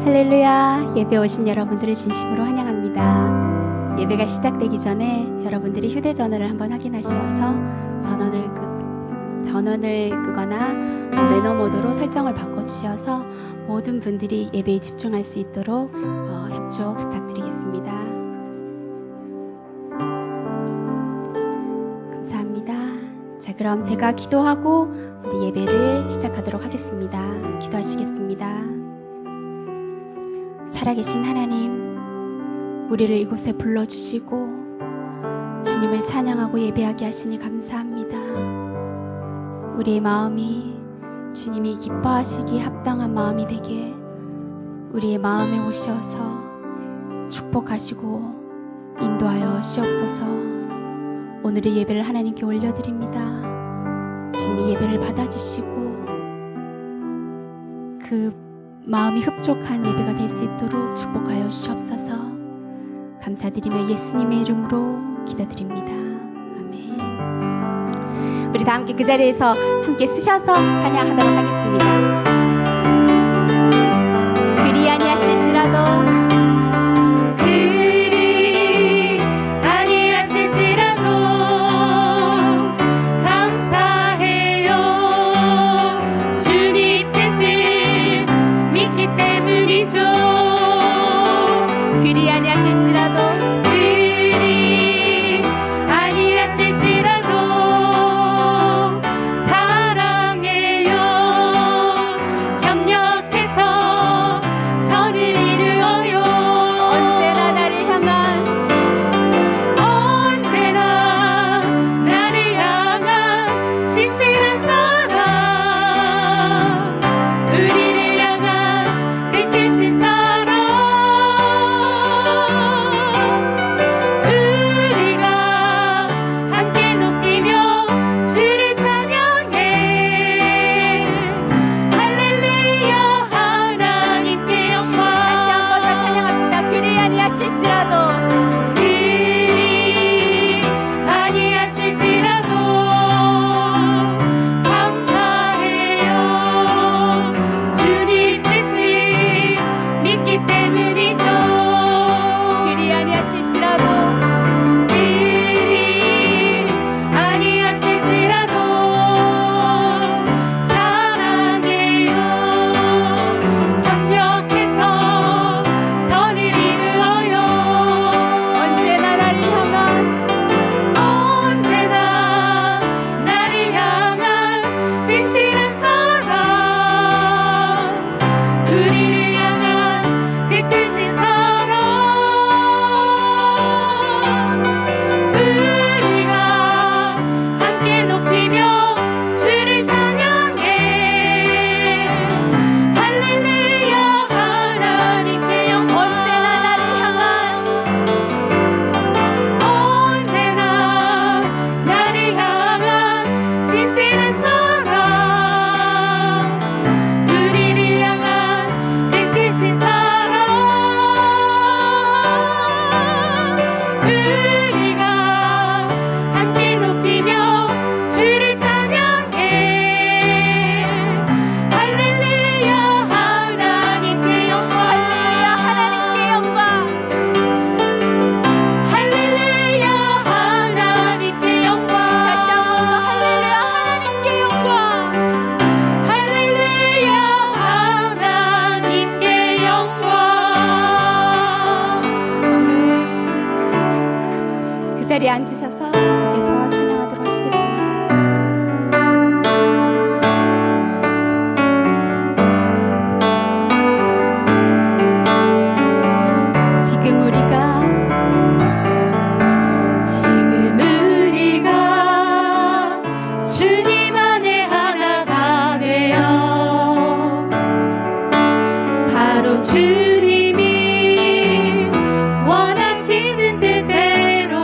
할렐루야. 예배 오신 여러분들을 진심으로 환영합니다. 예배가 시작되기 전에 여러분들이 휴대전화를 한번 확인하셔서 전원을 끄거나 매너 모드로 설정을 바꿔주셔서 모든 분들이 예배에 집중할 수 있도록 협조 부탁드리겠습니다. 감사합니다. 자, 그럼 제가 기도하고 우리 예배를 시작하도록 하겠습니다. 기도하시겠습니다. 살아계신 하나님, 우리를 이곳에 불러주시고 주님을 찬양하고 예배하게 하시니 감사합니다. 우리의 마음이 주님이 기뻐하시기 합당한 마음이 되게 우리의 마음에 오셔서 축복하시고 인도하여 주옵소서. 오늘의 예배를 하나님께 올려드립니다. 주님이 예배를 받아주시고 그 마음이 흡족한 예배가 될 수 있도록 축복하여 주옵소서. 감사드리며 예수님의 이름으로 기도드립니다. 아멘. 우리 다 함께 그 자리에서 함께 쓰셔서 찬양하도록 하겠습니다. 그리 아니하실지라도 자리에 앉으셔서 계속해서 찬양하도록 하시겠습니다. 지금 우리가 주님 안에 하나가 되어 바로 주님이 원하시는 뜻대로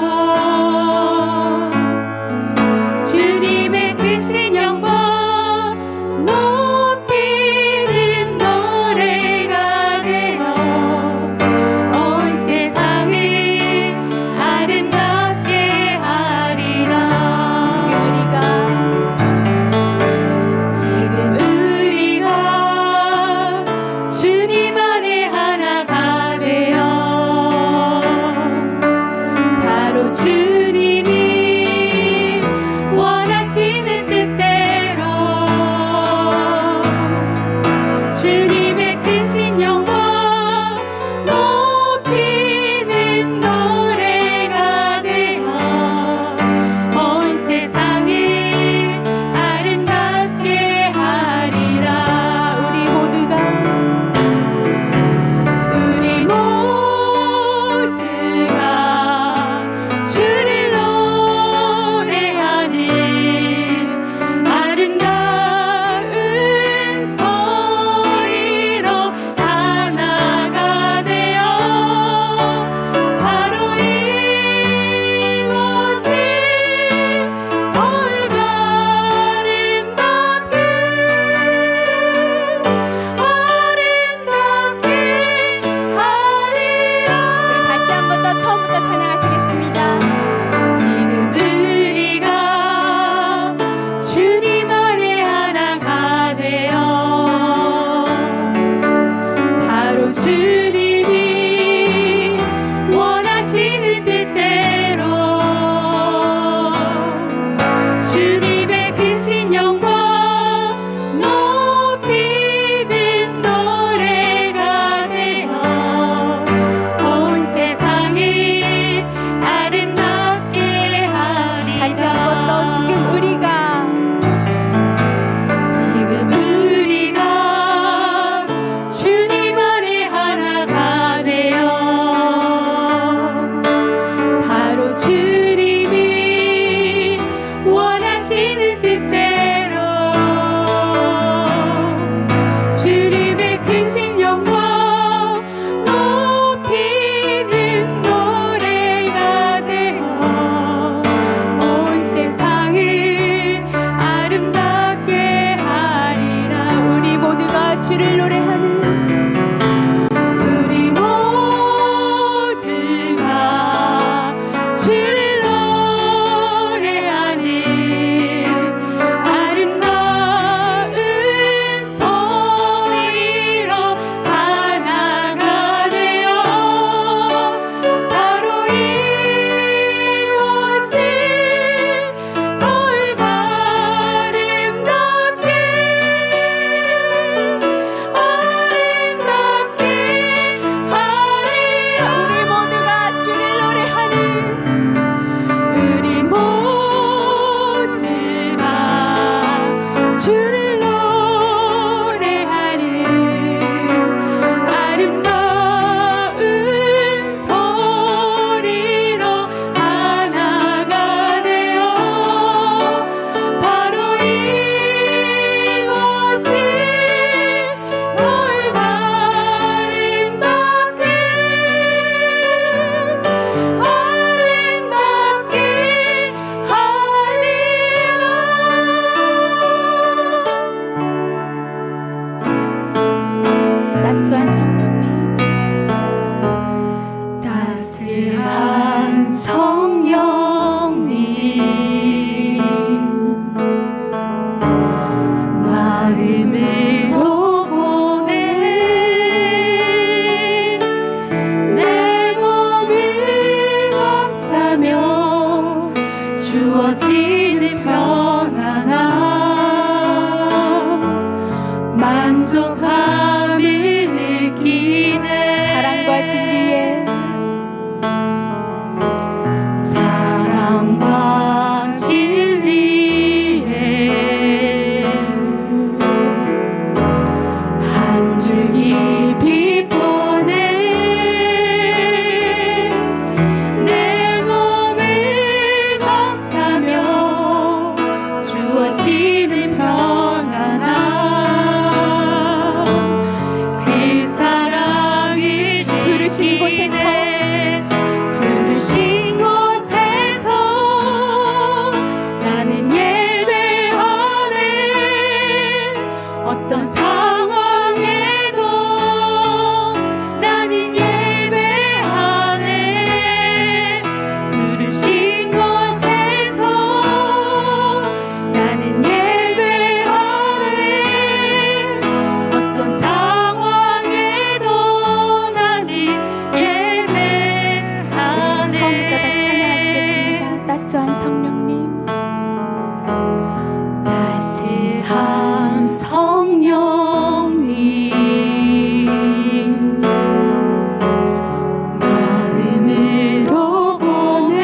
주님의 크신 영광 높이는 노래가 되어 온 세상을 아름답게 하리라. 지금 우리가 주님 안에 모두가 주를 노래하는 우리 모두가 주를 노래하는 아름다운 소리로 하나가 되어 바로 이곳을 더욱 아름답게 주어지는 편안함 만족함을 느끼네 사랑과 진리에 사랑과 진리에 한 줄기 빛 보내 내 몸을 감싸며 주어지는 편안함 그 사랑을 부르신 곳에서 부르신 곳에서 나는 예배하네 어떤 상황에도 나는 예배하네 부르신 곳에서 나는 예배하네 어떤 상황에도 나는 예배하네 처음부터 다시 찬양하시겠습니다. 따스한 성령님 따스한 성령님 마음으로 보내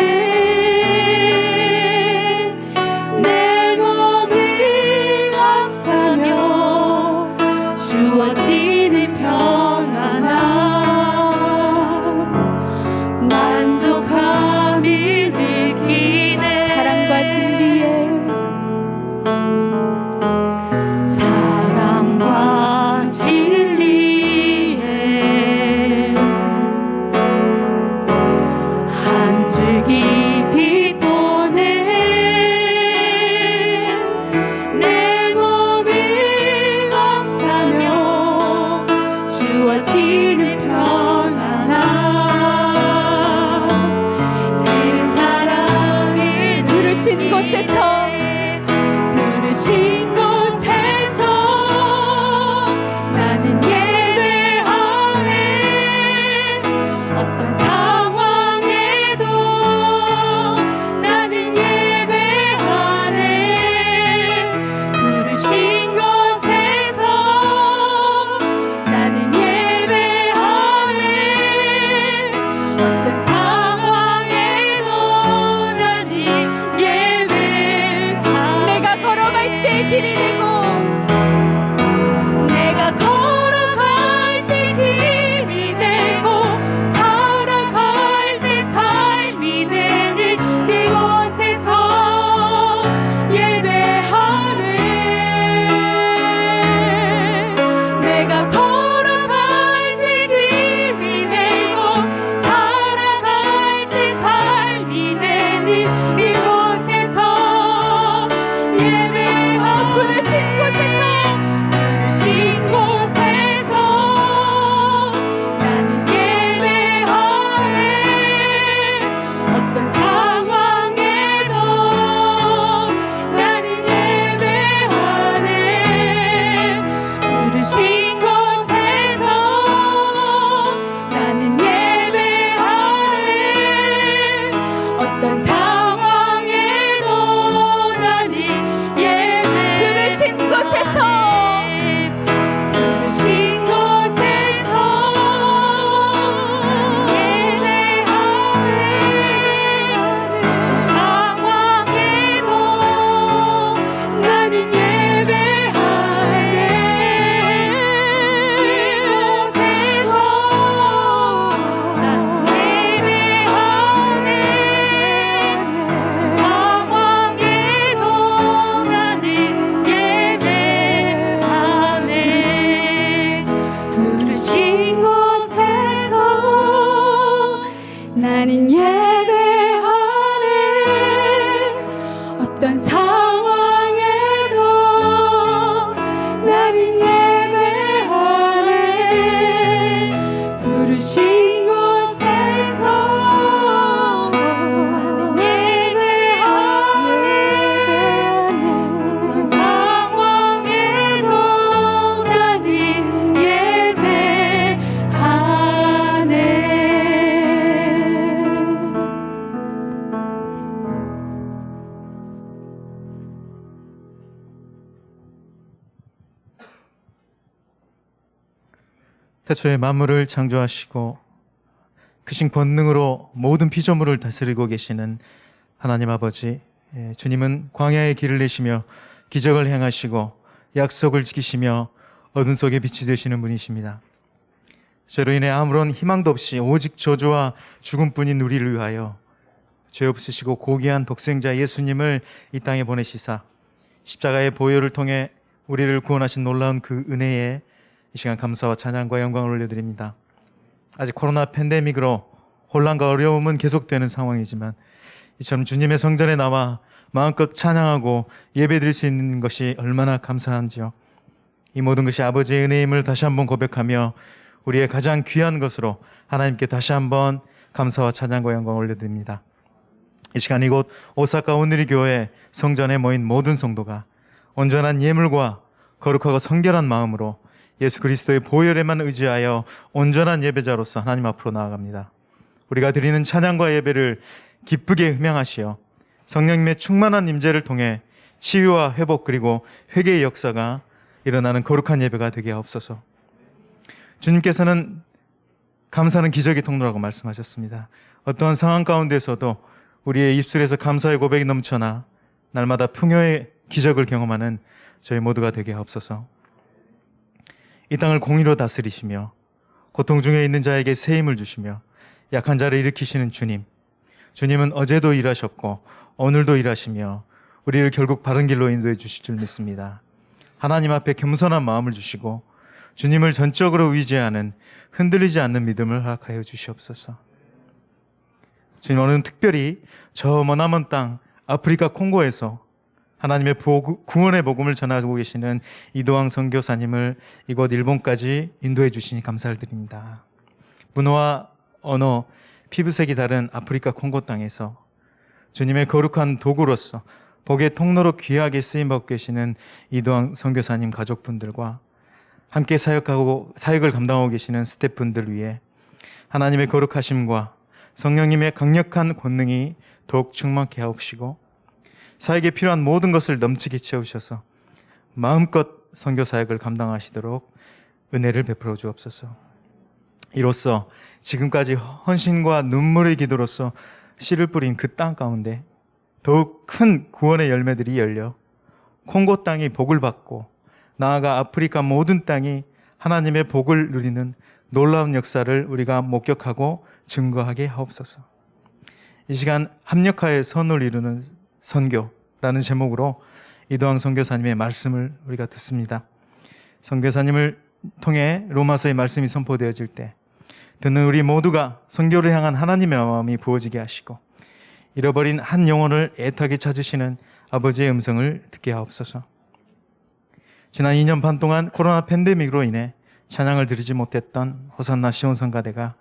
내 몸을 감싸며 주어지는 편안함 만족함을 느끼네 사랑과 진리에 사랑과 진리에 한 줄기 빛 보내 내 몸을 감싸며 주어지는 편안함 그 사랑을 부르신 곳에서 부르신 곳에서 나는 예배하네 어떤 상황에도 나는 예배하네 부르신 곳에서 나는 예배하네 어떤 상황에도 나는 예배하네 내가 걸어갈 때 길 부르신 곳에서 나는 예배하네. 어떤 상황에도 나는 예배. 부르신 곳에서 부르신 곳에서 예배하네. 어떤 상황에도 나는 예배하네. 부르신 곳에서 나는 예배하네. 어떤 상황에도 나는 예배하네. 부르신 곳에서 나는 예배하네. 어떤 상황에도 나는 예배하네. 부르신 곳에서 나는 예배하네. 어떤 상황에도 나는 예배하네. 태초에 만물을 창조하시고 크신 권능으로 모든 피조물을 다스리고 계시는 하나님 아버지, 주님은 광야의 길을 내시며 기적을 행하시고 약속을 지키시며 어둠 속에 빛이 되시는 분이십니다. 죄로 인해 아무런 희망도 없이 오직 저주와 죽음뿐인 우리를 위하여 죄 없으시고 고귀한 독생자 예수님을 이 땅에 보내시사 십자가의 보혈을 통해 우리를 구원하신 놀라운 그 은혜에 이 시간 감사와 찬양과 영광을 올려드립니다. 아직 코로나 팬데믹으로 혼란과 어려움은 계속되는 상황이지만 이처럼 주님의 성전에 나와 마음껏 찬양하고 예배드릴 수 있는 것이 얼마나 감사한지요. 이 모든 것이 아버지의 은혜임을 다시 한번 고백하며 우리의 가장 귀한 것으로 하나님께 다시 한번 감사와 찬양과 영광을 올려드립니다. 이 시간 이곳 오사카 온누리 교회 성전에 모인 모든 성도가 온전한 예물과 거룩하고 성결한 마음으로 예수 그리스도의 보혈에만 의지하여 온전한 예배자로서 하나님 앞으로 나아갑니다. 우리가 드리는 찬양과 예배를 기쁘게 흠양하시어 성령님의 충만한 임재를 통해 치유와 회복 그리고 회개의 역사가 일어나는 거룩한 예배가 되게 하옵소서. 주님께서는 감사는 기적의 통로라고 말씀하셨습니다. 어떠한 상황 가운데서도 우리의 입술에서 감사의 고백이 넘쳐나 날마다 풍요의 기적을 경험하는 저희 모두가 되게 하옵소서. 이 땅을 공의로 다스리시며 고통 중에 있는 자에게 새 힘을 주시며 약한 자를 일으키시는 주님, 주님은 어제도 일하셨고 오늘도 일하시며 우리를 결국 바른 길로 인도해 주실 줄 믿습니다. 하나님 앞에 겸손한 마음을 주시고 주님을 전적으로 의지하는 흔들리지 않는 믿음을 허락하여 주시옵소서. 주님, 오늘은 특별히 저 머나먼 땅 아프리카 콩고에서 하나님의 구원의 복음을 전하고 계시는 이도왕 선교사님을 이곳 일본까지 인도해 주시니 감사를 드립니다. 문화와 언어, 피부색이 다른 아프리카 콩고 땅에서 주님의 거룩한 도구로서 복의 통로로 귀하게 쓰임받고 계시는 이도왕 선교사님 가족분들과 함께 사역을 감당하고 계시는 스태프분들 위해 하나님의 거룩하심과 성령님의 강력한 권능이 더욱 충만케 하옵시고 사역에 필요한 모든 것을 넘치게 채우셔서 마음껏 선교 사역을 감당하시도록 은혜를 베풀어 주옵소서. 이로써 지금까지 헌신과 눈물의 기도로서 씨를 뿌린 그 땅 가운데 더욱 큰 구원의 열매들이 열려 콩고 땅이 복을 받고 나아가 아프리카 모든 땅이 하나님의 복을 누리는 놀라운 역사를 우리가 목격하고 증거하게 하옵소서. 이 시간 합력하여 선을 이루는 선교라는 제목으로 이도왕 선교사님의 말씀을 우리가 듣습니다. 선교사님을 통해 로마서의 말씀이 선포되어질 때 듣는 우리 모두가 선교를 향한 하나님의 마음이 부어지게 하시고 잃어버린 한 영혼을 애타게 찾으시는 아버지의 음성을 듣게 하옵소서. 지난 2년 반 동안 코로나 팬데믹으로 인해 찬양을 드리지 못했던 호산나 시온성가대가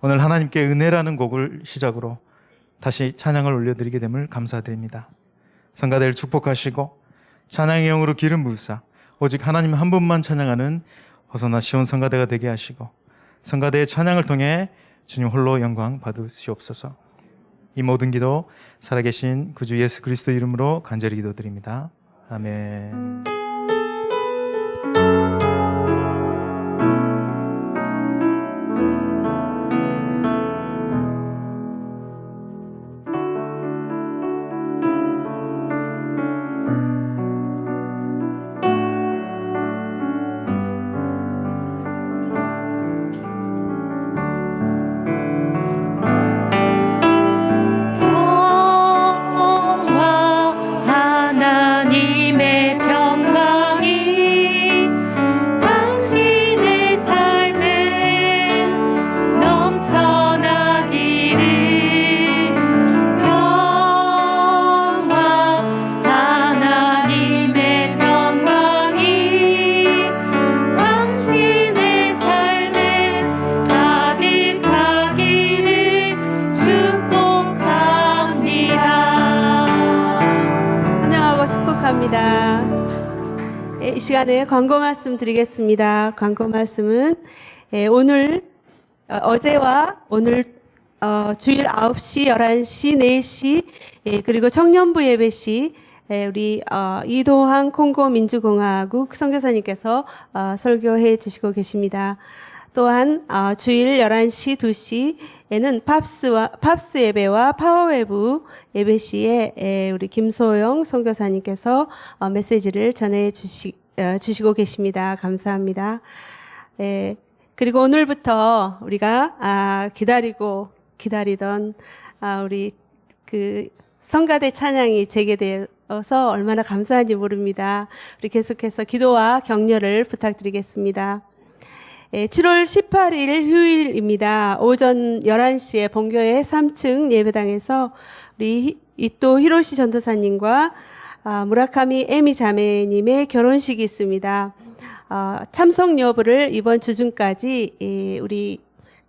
오늘 하나님께 은혜라는 곡을 시작으로 다시 찬양을 올려드리게 됨을 감사드립니다. 성가대를 축복하시고 찬양의 영으로 기름 부으사 오직 하나님 한 분만 찬양하는 호산나 시온 성가대가 되게 하시고 성가대의 찬양을 통해 주님 홀로 영광 받으시옵소서. 이 모든 기도 살아계신 구주 예수 그리스도 이름으로 간절히 기도드립니다. 아멘. 영화 하나님의 평강이 당신의 삶에 넘쳐나기를. 영화 하나님의 평강이 당신의 삶에 가득하기를 축복합니다. 환영하고 축복합니다. 이 시간에 광고 말씀 드리겠습니다. 광고 말씀은 오늘 어제와 오늘 주일 9시, 11시, 4시 그리고 청년부 예배 시 우리 이도항 콩고 민주공화국 선교사님께서 설교해 주시고 계십니다. 또한 주일 11시, 2시에는 팝스 예배와 파워웨브 예배 시에 우리 김소영 선교사님께서 메시지를 전해 주시고 계십니다. 감사합니다. 그리고 오늘부터 우리가 기다리던 우리 그 성가대 찬양이 재개되어서 얼마나 감사한지 모릅니다. 우리 계속해서 기도와 격려를 부탁드리겠습니다. 7월 18일 휴일입니다. 오전 11시에 본교회 3층 예배당에서 우리 이토 히로시 전도사님과 무라카미 에미 자매님의 결혼식이 있습니다. 참석 여부를 이번 주중까지 우리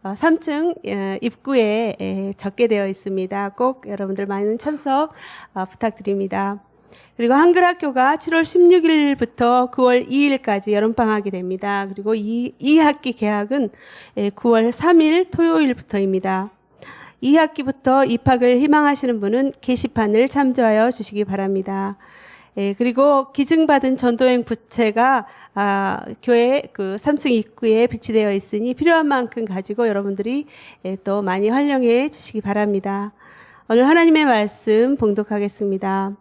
3층 입구에 적게 되어 있습니다. 꼭 여러분들 많은 참석 부탁드립니다. 그리고 한글학교가 7월 16일부터 9월 2일까지 여름방학이 됩니다. 그리고 2학기 개학은 9월 3일 토요일부터입니다. 2학기부터 입학을 희망하시는 분은 게시판을 참조하여 주시기 바랍니다. 그리고 기증받은 전도행 부채가 교회 그 3층 입구에 비치되어 있으니 필요한 만큼 가지고 여러분들이 또 많이 활용해 주시기 바랍니다. 오늘 하나님의 말씀 봉독하겠습니다.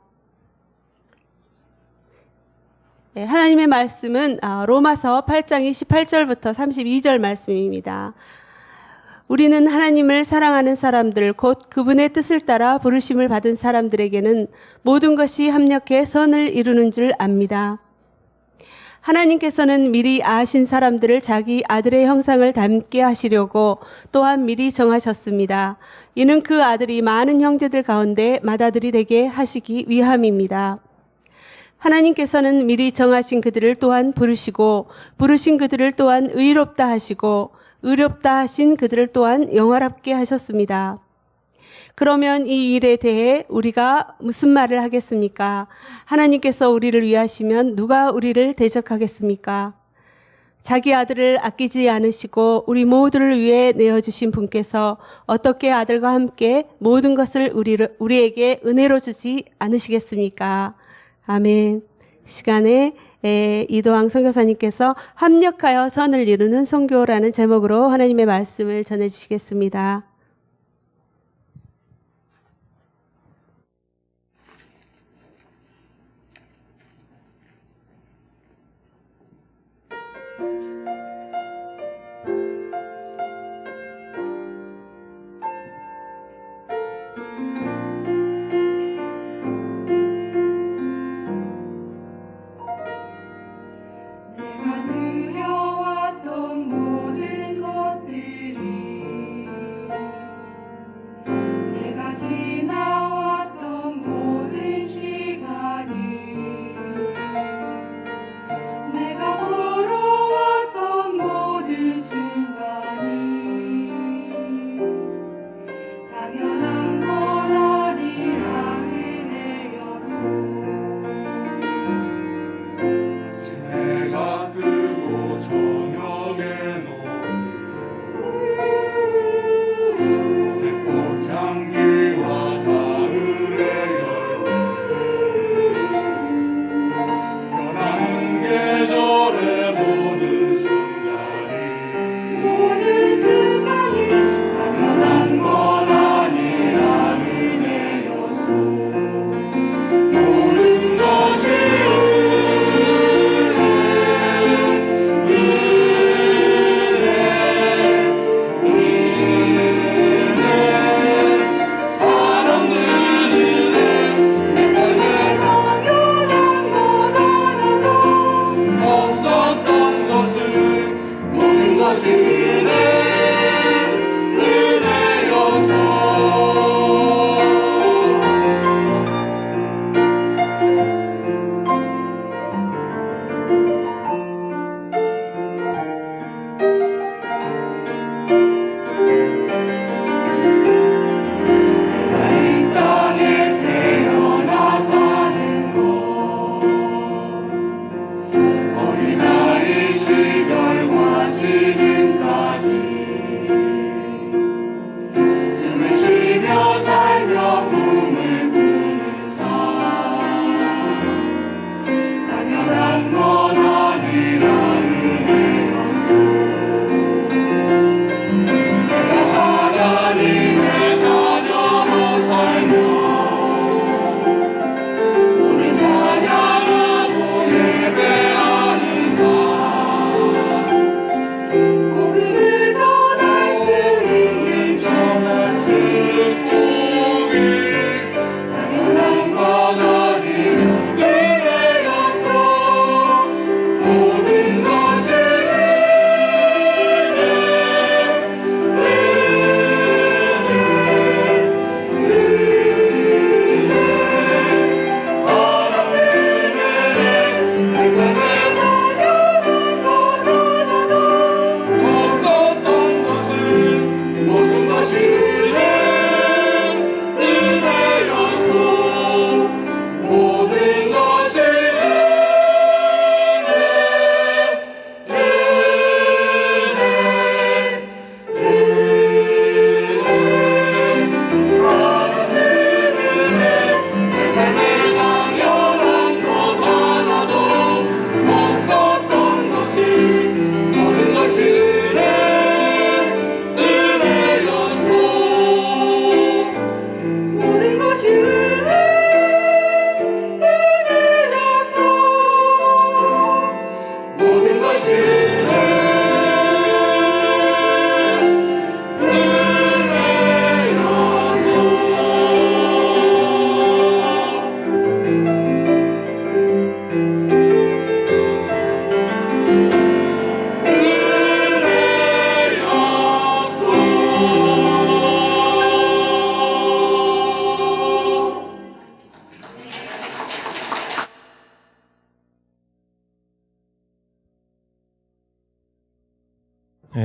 하나님의 말씀은 로마서 8장 28절부터 32절 말씀입니다. 우리는 하나님을 사랑하는 사람들 곧 그분의 뜻을 따라 부르심을 받은 사람들에게는 모든 것이 합력해 선을 이루는 줄 압니다. 하나님께서는 미리 아신 사람들을 자기 아들의 형상을 닮게 하시려고 또한 미리 정하셨습니다. 이는 그 아들이 많은 형제들 가운데 맏아들이 되게 하시기 위함입니다. 하나님께서는 미리 정하신 그들을 또한 부르시고 부르신 그들을 또한 의롭다 하시고 의롭다 하신 그들을 또한 영화롭게 하셨습니다. 그러면 이 일에 대해 우리가 무슨 말을 하겠습니까? 하나님께서 우리를 위하시면 누가 우리를 대적하겠습니까? 자기 아들을 아끼지 않으시고 우리 모두를 위해 내어주신 분께서 어떻게 아들과 함께 모든 것을 우리에게 은혜로 주지 않으시겠습니까? 아멘. 시간에 이도항 선교사님께서 합력하여 선을 이루는 선교라는 제목으로 하나님의 말씀을 전해주시겠습니다. 내가 느려왔던 모든 것들이 내가 지나왔던 모든 시간이 내가 걸어왔던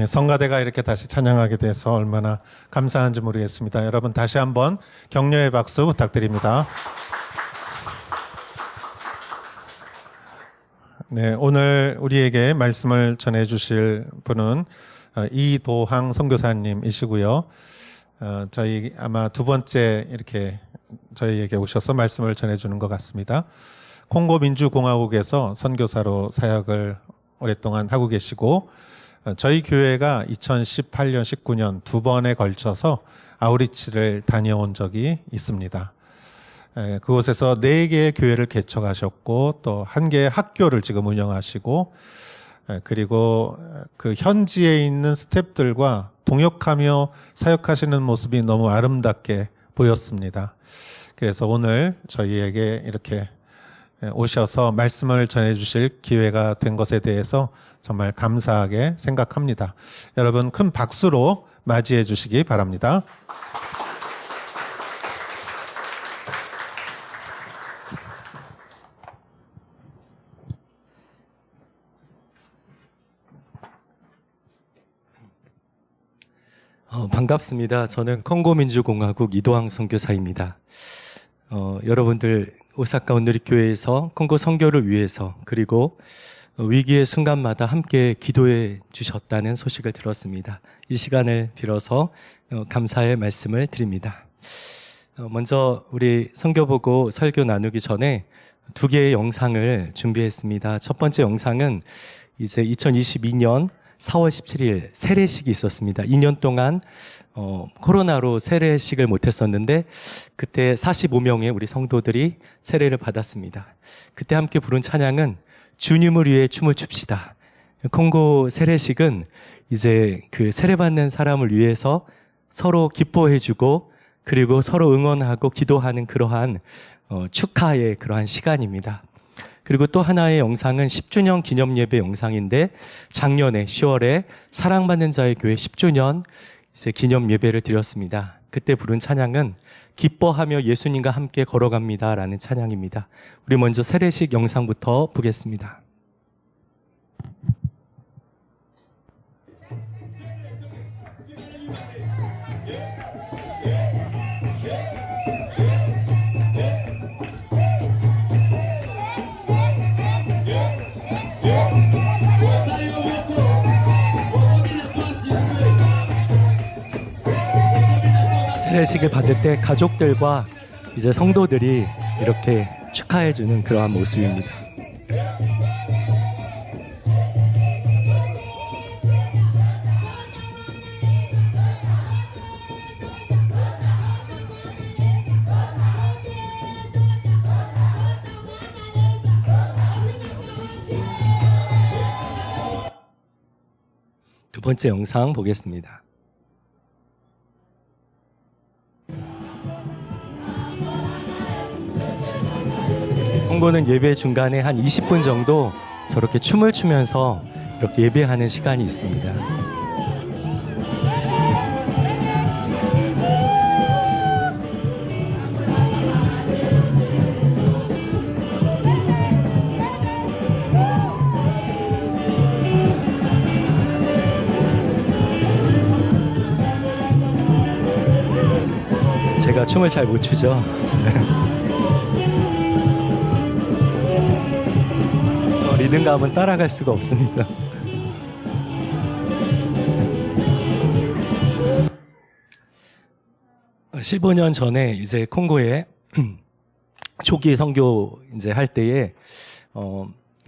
성가대가 이렇게 다시 찬양하게 돼서 얼마나 감사한지 모르겠습니다. 여러분 다시 한번 격려의 박수 부탁드립니다. 네, 오늘 우리에게 말씀을 전해 주실 분은 이도항 선교사님이시고요. 저희 아마 두 번째 이렇게 저희에게 오셔서 말씀을 전해 주는 것 같습니다. 콩고 민주공화국에서 선교사로 사역을 오랫동안 하고 계시고 저희 교회가 2018년, 19년 두 번에 걸쳐서 아우리치를 다녀온 적이 있습니다. 그곳에서 4개의 교회를 개척하셨고 또 1개의 학교를 지금 운영하시고 그리고 그 현지에 있는 스태프들과 동역하며 사역하시는 모습이 너무 아름답게 보였습니다. 그래서 오늘 저희에게 이렇게 오셔서 말씀을 전해주실 기회가 된 것에 대해서 정말 감사하게 생각합니다. 여러분 큰 박수로 맞이해 주시기 바랍니다. 반갑습니다. 저는 콩고민주공화국 이도항 선교사입니다. 여러분들 오사카 온누리교회에서 콩고 선교를 위해서 그리고 위기의 순간마다 함께 기도해 주셨다는 소식을 들었습니다. 이 시간을 빌어서 감사의 말씀을 드립니다. 먼저 우리 선교 보고 설교 나누기 전에 2개의 영상을 준비했습니다. 첫 번째 영상은 이제 2022년 4월 17일 세례식이 있었습니다. 2년 동안 코로나로 세례식을 못했었는데 그때 45명의 우리 성도들이 세례를 받았습니다. 그때 함께 부른 찬양은 주님을 위해 춤을 춥시다. 콩고 세례식은 이제 그 세례받는 사람을 위해서 서로 기뻐해주고 그리고 서로 응원하고 기도하는 그러한 축하의 그러한 시간입니다. 그리고 또 하나의 영상은 10주년 기념 예배 영상인데 작년에 10월에 사랑받는 자의 교회 10주년 이제 기념 예배를 드렸습니다. 그때 부른 찬양은 기뻐하며 예수님과 함께 걸어갑니다라는 찬양입니다. 우리 먼저 세례식 영상부터 보겠습니다. 세례식을 받을 때 가족들과 이제 성도들이 이렇게 축하해주는 그러한 모습입니다. 두 번째 영상 보겠습니다. 콩고는 예배 중간에 한 20분 정도 저렇게 춤을 추면서 이렇게 예배하는 시간이 있습니다. 제가 춤을 잘 못 추죠. 그래서 리듬감은 따라갈 수가 없습니다. 어, 15년 전에 이제 콩고에 초기 선교 이제 할 때에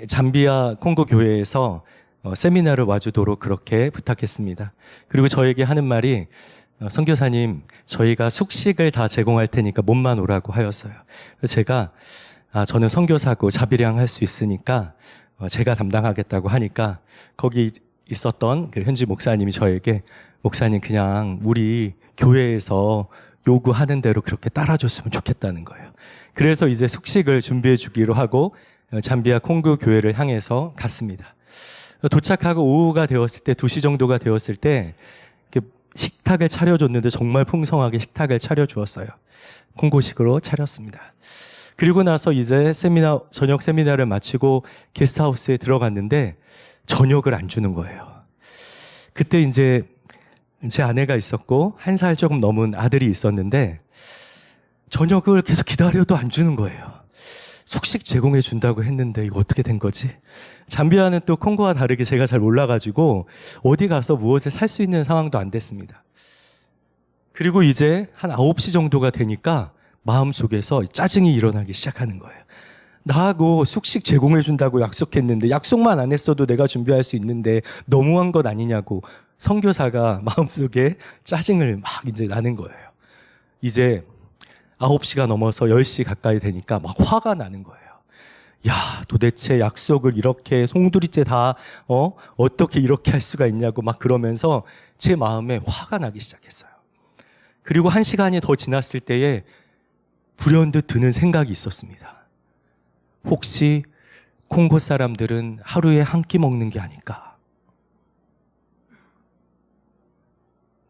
잠비아 콩고 교회에서 세미나를 와주도록 그렇게 부탁했습니다. 그리고 저에게 하는 말이 선교사님, 저희가 숙식을 다 제공할 테니까 몸만 오라고 하였어요. 그래서 제가 저는 선교사고 자비량 할 수 있으니까 제가 담당하겠다고 하니까 거기 있었던 그 현지 목사님이 저에게 목사님 그냥 우리 교회에서 요구하는 대로 그렇게 따라줬으면 좋겠다는 거예요. 그래서 이제 숙식을 준비해 주기로 하고 잠비아 콩고 교회를 향해서 갔습니다. 도착하고 오후가 되었을 때 2시 정도가 되었을 때 식탁을 차려줬는데 정말 풍성하게 식탁을 차려주었어요. 콩고식으로 차렸습니다. 그리고 나서 이제 저녁 세미나를 마치고 게스트하우스에 들어갔는데 저녁을 안 주는 거예요. 그때 이제 제 아내가 있었고 1살 조금 넘은 아들이 있었는데 저녁을 계속 기다려도 안 주는 거예요. 숙식 제공해 준다고 했는데 이거 어떻게 된 거지? 잠비아는 또 콩고와 다르게 제가 잘 몰라가지고 어디 가서 무엇을 살 수 있는 상황도 안 됐습니다. 그리고 이제 한 9시 정도가 되니까 마음속에서 짜증이 일어나기 시작하는 거예요. 나하고 숙식 제공해 준다고 약속했는데 약속만 안 했어도 내가 준비할 수 있는데 너무한 것 아니냐고 선교사가 마음속에 짜증을 막 이제 나는 거예요. 이제 9시가 넘어서 10시 가까이 되니까 막 화가 나는 거예요. 야, 도대체 약속을 이렇게 송두리째 다 어떻게 이렇게 할 수가 있냐고 막 그러면서 제 마음에 화가 나기 시작했어요. 그리고 1시간이 더 지났을 때에 불현듯 드는 생각이 있었습니다. 혹시 콩고 사람들은 하루에 한 끼 먹는 게 아닐까?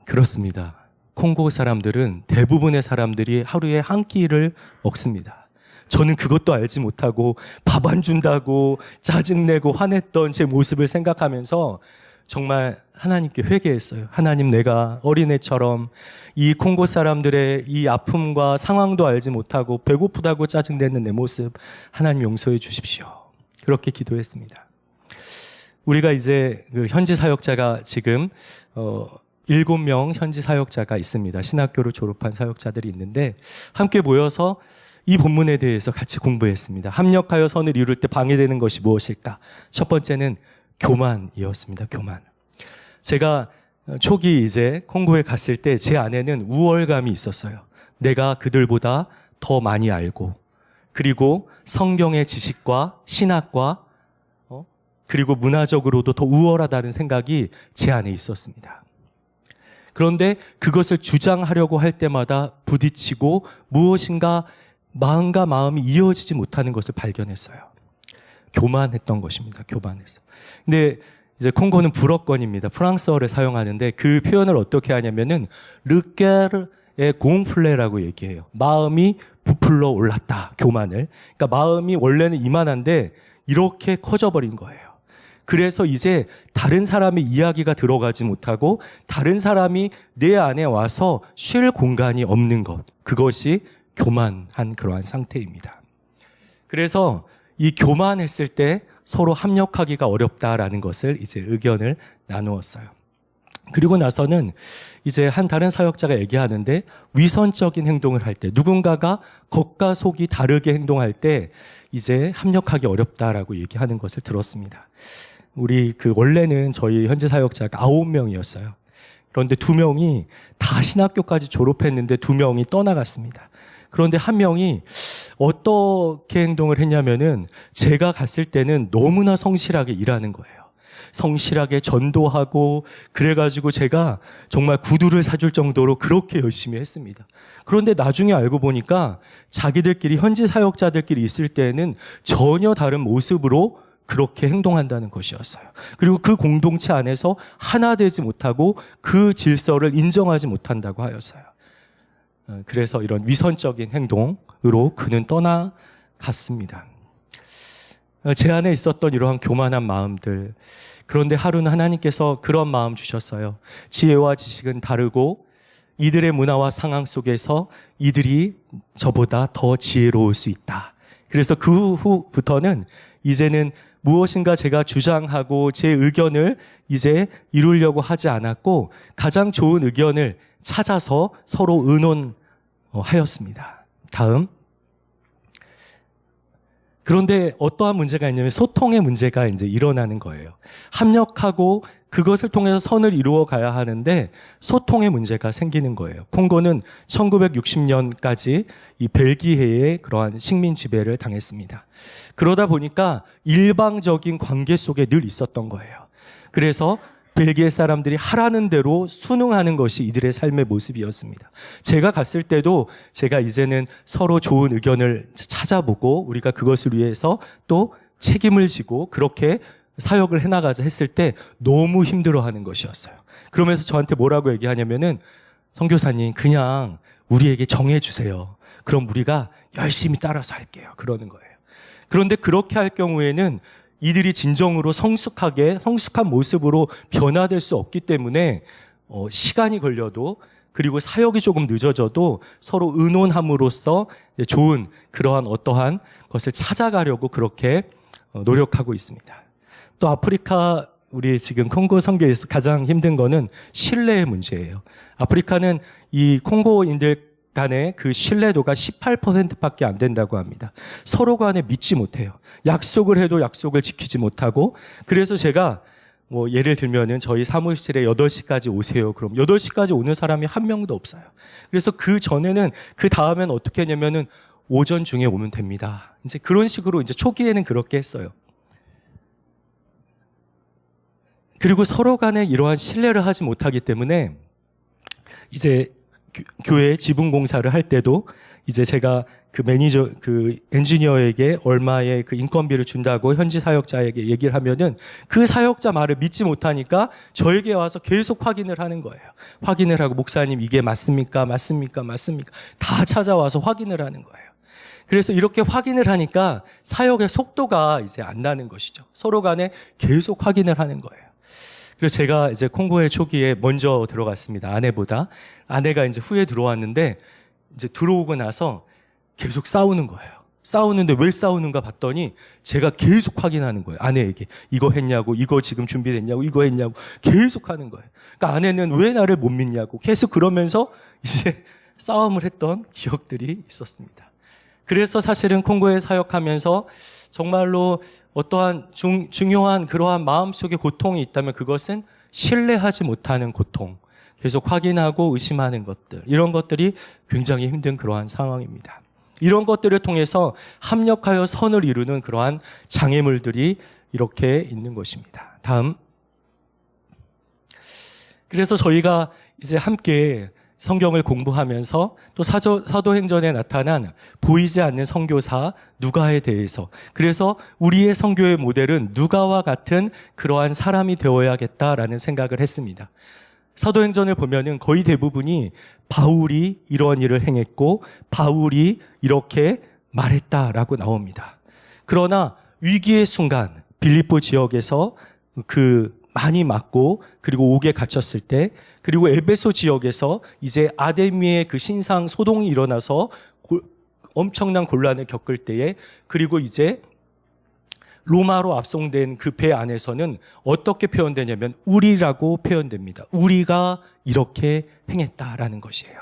그렇습니다. 콩고 사람들은 대부분의 사람들이 하루에 한 끼를 먹습니다. 저는 그것도 알지 못하고 밥 안 준다고 짜증내고 화냈던 제 모습을 생각하면서 정말 하나님께 회개했어요. 하나님, 내가 어린애처럼 이 콩고 사람들의 이 아픔과 상황도 알지 못하고 배고프다고 짜증내는 내 모습 하나님 용서해 주십시오. 그렇게 기도했습니다. 우리가 이제 그 현지 사역자가 지금 7명 현지 사역자가 있습니다. 신학교를 졸업한 사역자들이 있는데 함께 모여서 이 본문에 대해서 같이 공부했습니다. 합력하여 선을 이룰 때 방해되는 것이 무엇일까? 첫 번째는 교만이었습니다. 교만. 제가 초기 이제 콩고에 갔을 때 제 안에는 우월감이 있었어요. 내가 그들보다 더 많이 알고 그리고 성경의 지식과 신학과 그리고 문화적으로도 더 우월하다는 생각이 제 안에 있었습니다. 그런데 그것을 주장하려고 할 때마다 부딪히고 무엇인가 마음과 마음이 이어지지 못하는 것을 발견했어요. 교만했던 것입니다. 교만해서. 근데 이제 콩고는 불어권입니다. 프랑스어를 사용하는데 그 표현을 어떻게 하냐면은 르케르의 공플레라고 얘기해요. 마음이 부풀러 올랐다. 교만을. 그러니까 마음이 원래는 이만한데 이렇게 커져버린 거예요. 그래서 이제 다른 사람의 이야기가 들어가지 못하고 다른 사람이 내 안에 와서 쉴 공간이 없는 것. 그것이 교만한 그러한 상태입니다. 그래서 이 교만했을 때 서로 합력하기가 어렵다라는 것을 이제 의견을 나누었어요. 그리고 나서는 이제 한 다른 사역자가 얘기하는데 위선적인 행동을 할 때 누군가가 겉과 속이 다르게 행동할 때 이제 합력하기 어렵다라고 얘기하는 것을 들었습니다. 우리 원래는 저희 현재 사역자가 9명이었어요. 그런데 2명이 다 신학교까지 졸업했는데 2명이 떠나갔습니다. 그런데 한 명이 어떻게 행동을 했냐면은 제가 갔을 때는 너무나 성실하게 일하는 거예요. 성실하게 전도하고 그래가지고 제가 정말 구두를 사줄 정도로 그렇게 열심히 했습니다. 그런데 나중에 알고 보니까 자기들끼리 현지 사역자들끼리 있을 때는 전혀 다른 모습으로 그렇게 행동한다는 것이었어요. 그리고 그 공동체 안에서 하나 되지 못하고 그 질서를 인정하지 못한다고 하였어요. 그래서 이런 위선적인 행동으로 그는 떠나갔습니다. 제 안에 있었던 이러한 교만한 마음들. 그런데 하루는 하나님께서 그런 마음 주셨어요. 지혜와 지식은 다르고 이들의 문화와 상황 속에서 이들이 저보다 더 지혜로울 수 있다. 그래서 그 후부터는 이제는 무엇인가 제가 주장하고 제 의견을 이제 이루려고 하지 않았고 가장 좋은 의견을 찾아서 서로 의논하였습니다. 다음. 그런데 어떠한 문제가 있냐면 소통의 문제가 이제 일어나는 거예요. 합력하고 그것을 통해서 선을 이루어 가야 하는데 소통의 문제가 생기는 거예요. 콩고는 1960년까지 이 벨기에의 그러한 식민 지배를 당했습니다. 그러다 보니까 일방적인 관계 속에 늘 있었던 거예요. 그래서 벨기에 사람들이 하라는 대로 순응하는 것이 이들의 삶의 모습이었습니다. 제가 갔을 때도 제가 이제는 서로 좋은 의견을 찾아보고 우리가 그것을 위해서 또 책임을 지고 그렇게 사역을 해나가자 했을 때 너무 힘들어하는 것이었어요. 그러면서 저한테 뭐라고 얘기하냐면은 선교사님 그냥 우리에게 정해주세요. 그럼 우리가 열심히 따라서 할게요. 그러는 거예요. 그런데 그렇게 할 경우에는 이들이 진정으로 성숙한 모습으로 변화될 수 없기 때문에 시간이 걸려도 그리고 사역이 조금 늦어져도 서로 의논함으로써 좋은 그러한 어떠한 것을 찾아가려고 그렇게 노력하고 있습니다. 또 아프리카 우리 지금 콩고 선교에서 가장 힘든 거는 신뢰의 문제예요. 아프리카는 이 콩고인들 간의 그 신뢰도가 18%밖에 안 된다고 합니다. 서로 간에 믿지 못해요. 약속을 해도 약속을 지키지 못하고 그래서 제가 뭐 예를 들면은 저희 사무실에 8시까지 오세요. 그럼 8시까지 오는 사람이 한 명도 없어요. 그래서 그 전에는 그 다음엔 어떻게 했냐면은 오전 중에 오면 됩니다. 이제 그런 식으로 이제 초기에는 그렇게 했어요. 그리고 서로 간에 이러한 신뢰를 하지 못하기 때문에 이제 교회 지분 공사를 할 때도 이제 제가 그 매니저, 그 엔지니어에게 얼마의 그 인건비를 준다고 현지 사역자에게 얘기를 하면은 그 사역자 말을 믿지 못하니까 저에게 와서 계속 확인을 하는 거예요. 확인을 하고 목사님 이게 맞습니까? 맞습니까? 맞습니까? 다 찾아와서 확인을 하는 거예요. 그래서 이렇게 확인을 하니까 사역의 속도가 이제 안 나는 것이죠. 서로 간에 계속 확인을 하는 거예요. 그래서 제가 이제 콩고의 초기에 먼저 들어갔습니다. 아내보다. 아내가 이제 후에 들어왔는데 이제 들어오고 나서 계속 싸우는 거예요. 싸우는데 왜 싸우는가 봤더니 제가 계속 확인하는 거예요. 아내에게 이거 했냐고, 이거 지금 준비됐냐고, 이거 했냐고 계속 하는 거예요. 그러니까 아내는 왜 나를 못 믿냐고 계속 그러면서 이제 싸움을 했던 기억들이 있었습니다. 그래서 사실은 콩고에 사역하면서 정말로 어떠한 중요한 그러한 마음속의 고통이 있다면 그것은 신뢰하지 못하는 고통, 계속 확인하고 의심하는 것들, 이런 것들이 굉장히 힘든 그러한 상황입니다. 이런 것들을 통해서 합력하여 선을 이루는 그러한 장애물들이 이렇게 있는 것입니다. 다음. 그래서 저희가 이제 함께 성경을 공부하면서 또 사도행전에 나타난 보이지 않는 선교사 누가에 대해서, 그래서 우리의 선교의 모델은 누가와 같은 그러한 사람이 되어야겠다라는 생각을 했습니다. 사도행전을 보면은 거의 대부분이 바울이 이러한 일을 행했고 바울이 이렇게 말했다라고 나옵니다. 그러나 위기의 순간 빌립보 지역에서 많이 맞고 그리고 옥에 갇혔을 때, 그리고 에베소 지역에서 이제 아데미의 그 신상 소동이 일어나서 엄청난 곤란을 겪을 때에, 그리고 이제 로마로 압송된 그 배 안에서는 어떻게 표현되냐면 우리라고 표현됩니다. 우리가 이렇게 행했다라는 것이에요.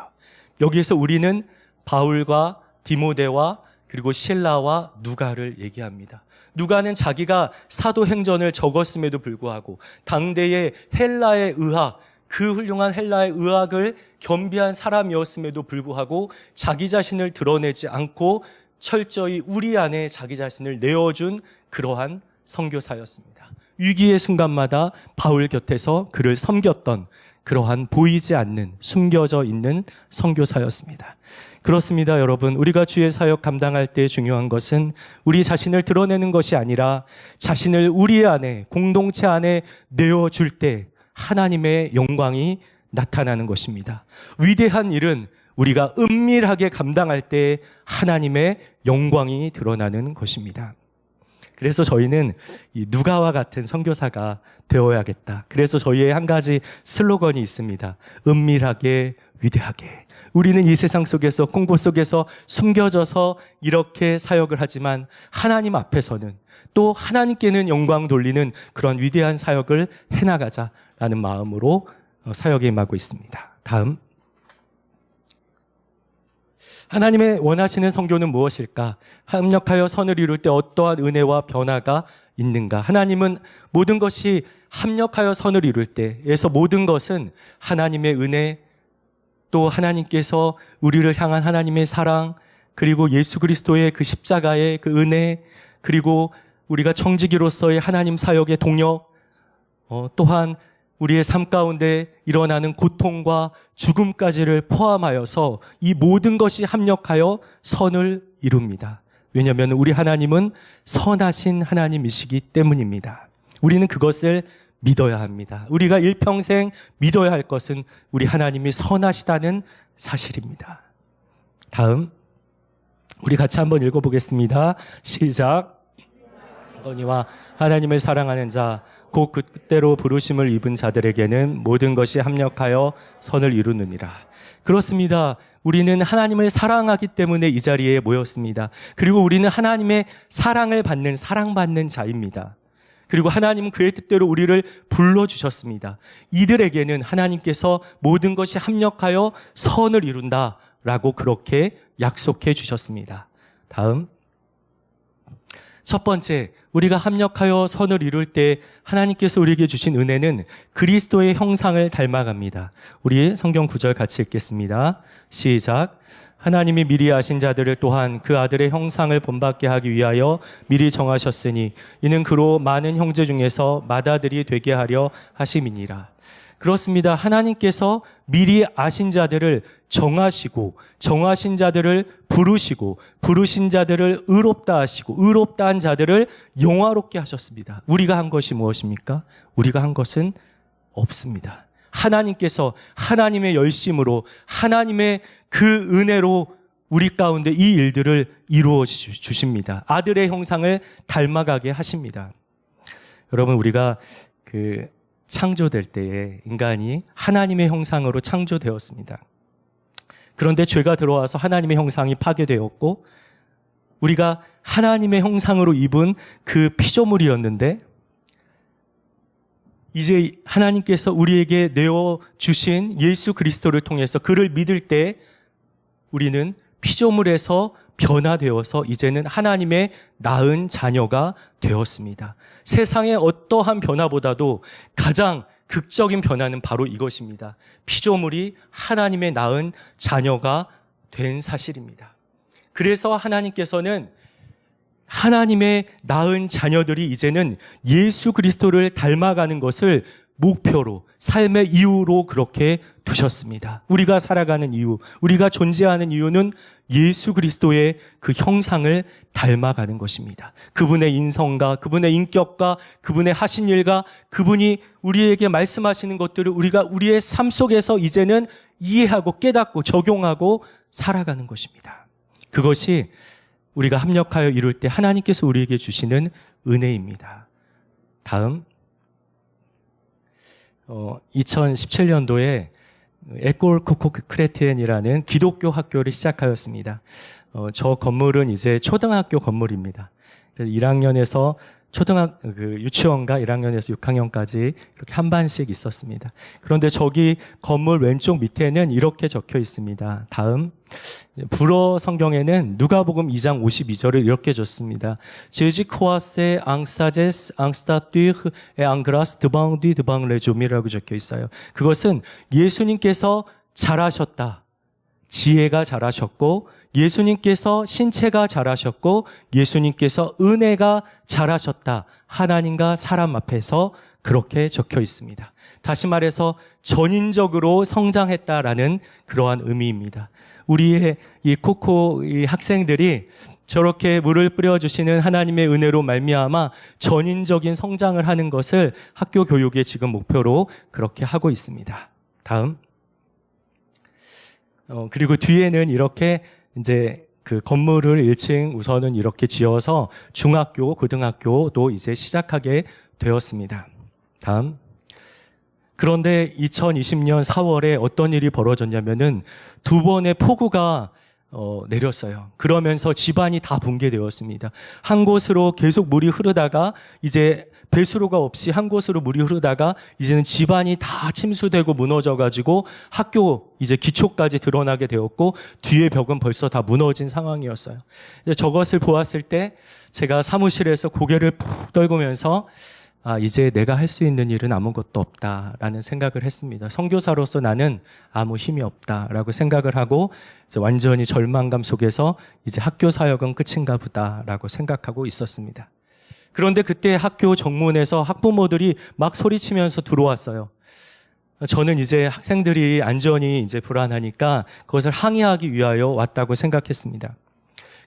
여기에서 우리는 바울과 디모데와 그리고 실라와 누가를 얘기합니다. 누가는 자기가 사도행전을 적었음에도 불구하고 당대의 헬라의 의학, 그 훌륭한 헬라의 의학을 겸비한 사람이었음에도 불구하고 자기 자신을 드러내지 않고 철저히 우리 안에 자기 자신을 내어준 그러한 선교사였습니다. 위기의 순간마다 바울 곁에서 그를 섬겼던 그러한 보이지 않는, 숨겨져 있는 선교사였습니다. 그렇습니다, 여러분. 우리가 주의 사역 감당할 때 중요한 것은 우리 자신을 드러내는 것이 아니라 자신을 우리 안에, 공동체 안에 내어줄 때 하나님의 영광이 나타나는 것입니다. 위대한 일은 우리가 은밀하게 감당할 때 하나님의 영광이 드러나는 것입니다. 그래서 저희는 이 누가와 같은 선교사가 되어야겠다. 그래서 저희의 한 가지 슬로건이 있습니다. 은밀하게 위대하게. 우리는 이 세상 속에서, 공고 속에서 숨겨져서 이렇게 사역을 하지만 하나님 앞에서는, 또 하나님께는 영광 돌리는 그런 위대한 사역을 해나가자라는 마음으로 사역에 임하고 있습니다. 다음. 하나님의 원하시는 선교는 무엇일까? 합력하여 선을 이룰 때 어떠한 은혜와 변화가 있는가? 하나님은 모든 것이 합력하여 선을 이룰 때에서 모든 것은 하나님의 은혜, 또 하나님께서 우리를 향한 하나님의 사랑, 그리고 예수 그리스도의 그 십자가의 그 은혜, 그리고 우리가 청지기로서의 하나님 사역의 동력, 또한 우리의 삶 가운데 일어나는 고통과 죽음까지를 포함하여서 이 모든 것이 합력하여 선을 이룹니다. 왜냐하면 우리 하나님은 선하신 하나님이시기 때문입니다. 우리는 그것을 믿어야 합니다. 우리가 일평생 믿어야 할 것은 우리 하나님이 선하시다는 사실입니다. 다음, 우리 같이 한번 읽어보겠습니다. 시작. 언니와 하나님을 사랑하는 자, 곧 그때로 부르심을 입은 자들에게는 모든 것이 합력하여 선을 이루느니라. 그렇습니다. 우리는 하나님을 사랑하기 때문에 이 자리에 모였습니다. 그리고 우리는 하나님의 사랑을 받는, 사랑받는 자입니다. 그리고 하나님은 그의 뜻대로 우리를 불러주셨습니다. 이들에게는 하나님께서 모든 것이 합력하여 선을 이룬다라고 그렇게 약속해 주셨습니다. 다음. 첫 번째, 우리가 합력하여 선을 이룰 때 하나님께서 우리에게 주신 은혜는 그리스도의 형상을 닮아갑니다. 우리 성경 구절 같이 읽겠습니다. 시작. 하나님이 미리 아신 자들을 또한 그 아들의 형상을 본받게 하기 위하여 미리 정하셨으니 이는 그로 많은 형제 중에서 맏아들이 되게 하려 하심이니라. 그렇습니다. 하나님께서 미리 아신 자들을 정하시고, 정하신 자들을 부르시고, 부르신 자들을 의롭다 하시고, 의롭다 한 자들을 영화롭게 하셨습니다. 우리가 한 것이 무엇입니까? 우리가 한 것은 없습니다. 하나님께서 하나님의 열심으로, 하나님의 그 은혜로 우리 가운데 이 일들을 이루어 주십니다. 아들의 형상을 닮아가게 하십니다. 여러분, 우리가 창조될 때에 인간이 하나님의 형상으로 창조되었습니다. 그런데 죄가 들어와서 하나님의 형상이 파괴되었고, 우리가 하나님의 형상으로 입은 그 피조물이었는데, 이제 하나님께서 우리에게 내어주신 예수 그리스도를 통해서 그를 믿을 때 우리는 피조물에서 변화되어서 이제는 하나님의 낳은 자녀가 되었습니다. 세상의 어떠한 변화보다도 가장 극적인 변화는 바로 이것입니다. 피조물이 하나님의 낳은 자녀가 된 사실입니다. 그래서 하나님께서는 하나님의 낳은 자녀들이 이제는 예수 그리스도를 닮아가는 것을 목표로, 삶의 이유로 그렇게 두셨습니다. 우리가 살아가는 이유, 우리가 존재하는 이유는 예수 그리스도의 그 형상을 닮아가는 것입니다. 그분의 인성과 그분의 인격과 그분의 하신 일과 그분이 우리에게 말씀하시는 것들을 우리가 우리의 삶 속에서 이제는 이해하고 깨닫고 적용하고 살아가는 것입니다. 그것이 우리가 합력하여 이룰 때 하나님께서 우리에게 주시는 은혜입니다. 다음 2017년도에 에콜 코코크레티엔이라는 기독교 학교를 시작하였습니다. 저 건물은 이제 초등학교 건물입니다. 1학년에서 유치원과 1학년에서 6학년까지 이렇게 한 반씩 있었습니다. 그런데 저기 건물 왼쪽 밑에는 이렇게 적혀 있습니다. 다음 불어 성경에는 누가복음 2장 52절을 이렇게 줬습니다. 제지 코아세 앙사제스 앙스타뚜르 에 앙그라스 드방뒤 드방 레좀이라고 적혀 있어요. 그것은 예수님께서 잘하셨다. 지혜가 잘하셨고 예수님께서 신체가 잘하셨고 예수님께서 은혜가 잘하셨다. 하나님과 사람 앞에서 그렇게 적혀 있습니다. 다시 말해서 전인적으로 성장했다라는 그러한 의미입니다. 우리의 이 코코 이 학생들이 저렇게 물을 뿌려주시는 하나님의 은혜로 말미암아 전인적인 성장을 하는 것을 학교 교육의 지금 목표로 그렇게 하고 있습니다. 다음. 그리고 뒤에는 이렇게 이제 그 건물을 1층 우선은 이렇게 지어서 중학교, 고등학교도 이제 시작하게 되었습니다. 다음. 그런데 2020년 4월에 어떤 일이 벌어졌냐면은 2번의 폭우가 내렸어요. 그러면서 집안이 다 붕괴되었습니다. 한 곳으로 계속 물이 흐르다가 이제 배수로가 없이 한 곳으로 물이 흐르다가 이제는 집안이 다 침수되고 무너져가지고 학교 이제 기초까지 드러나게 되었고 뒤에 벽은 벌써 다 무너진 상황이었어요. 저것을 보았을 때 제가 사무실에서 고개를 푹 떨구면서 이제 내가 할 수 있는 일은 아무것도 없다라는 생각을 했습니다. 선교사로서 나는 아무 힘이 없다라고 생각을 하고 이제 완전히 절망감 속에서 이제 학교 사역은 끝인가 보다라고 생각하고 있었습니다. 그런데 그때 학교 정문에서 학부모들이 막 소리치면서 들어왔어요. 저는 이제 학생들이 안전이 이제 불안하니까 그것을 항의하기 위하여 왔다고 생각했습니다.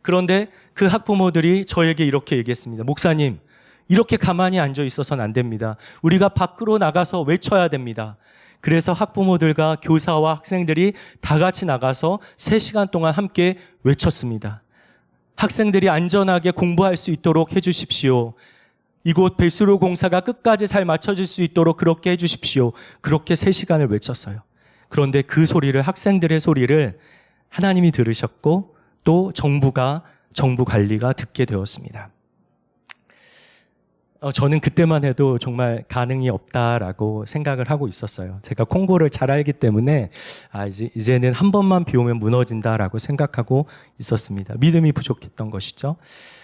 그런데 그 학부모들이 저에게 이렇게 얘기했습니다. 목사님, 이렇게 가만히 앉아 있어서는 안 됩니다. 우리가 밖으로 나가서 외쳐야 됩니다. 그래서 학부모들과 교사와 학생들이 다 같이 나가서 3시간 동안 함께 외쳤습니다. 학생들이 안전하게 공부할 수 있도록 해주십시오. 이곳 배수로 공사가 끝까지 잘 맞춰질 수 있도록 그렇게 해주십시오. 그렇게 3시간을 외쳤어요. 그런데 그 소리를, 학생들의 소리를 하나님이 들으셨고 또 정부 관리가 듣게 되었습니다. 저는 그때만 해도 정말 가능이 없다라고 생각을 하고 있었어요. 제가 콩고를 잘 알기 때문에 이제는 한 번만 비 오면 무너진다라고 생각하고 있었습니다. 믿음이 부족했던 것이죠.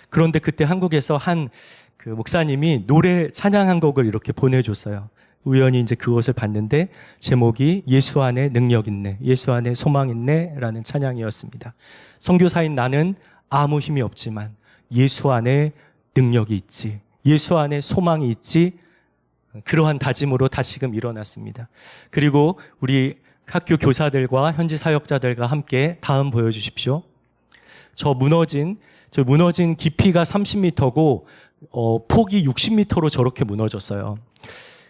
그런데 그때 한국에서 한 그 목사님이 노래 찬양 한 곡을 이렇게 보내줬어요. 우연히 이제 그것을 봤는데 제목이 예수 안에 능력 있네, 예수 안에 소망 있네라는 찬양이었습니다. 선교사인 나는 아무 힘이 없지만 예수 안에 능력이 있지, 예수 안에 소망이 있지, 그러한 다짐으로 다시금 일어났습니다. 그리고 우리 학교 교사들과 현지 사역자들과 함께 다음 보여주십시오. 저 무너진 깊이가 30m고 폭이 60m로 저렇게 무너졌어요.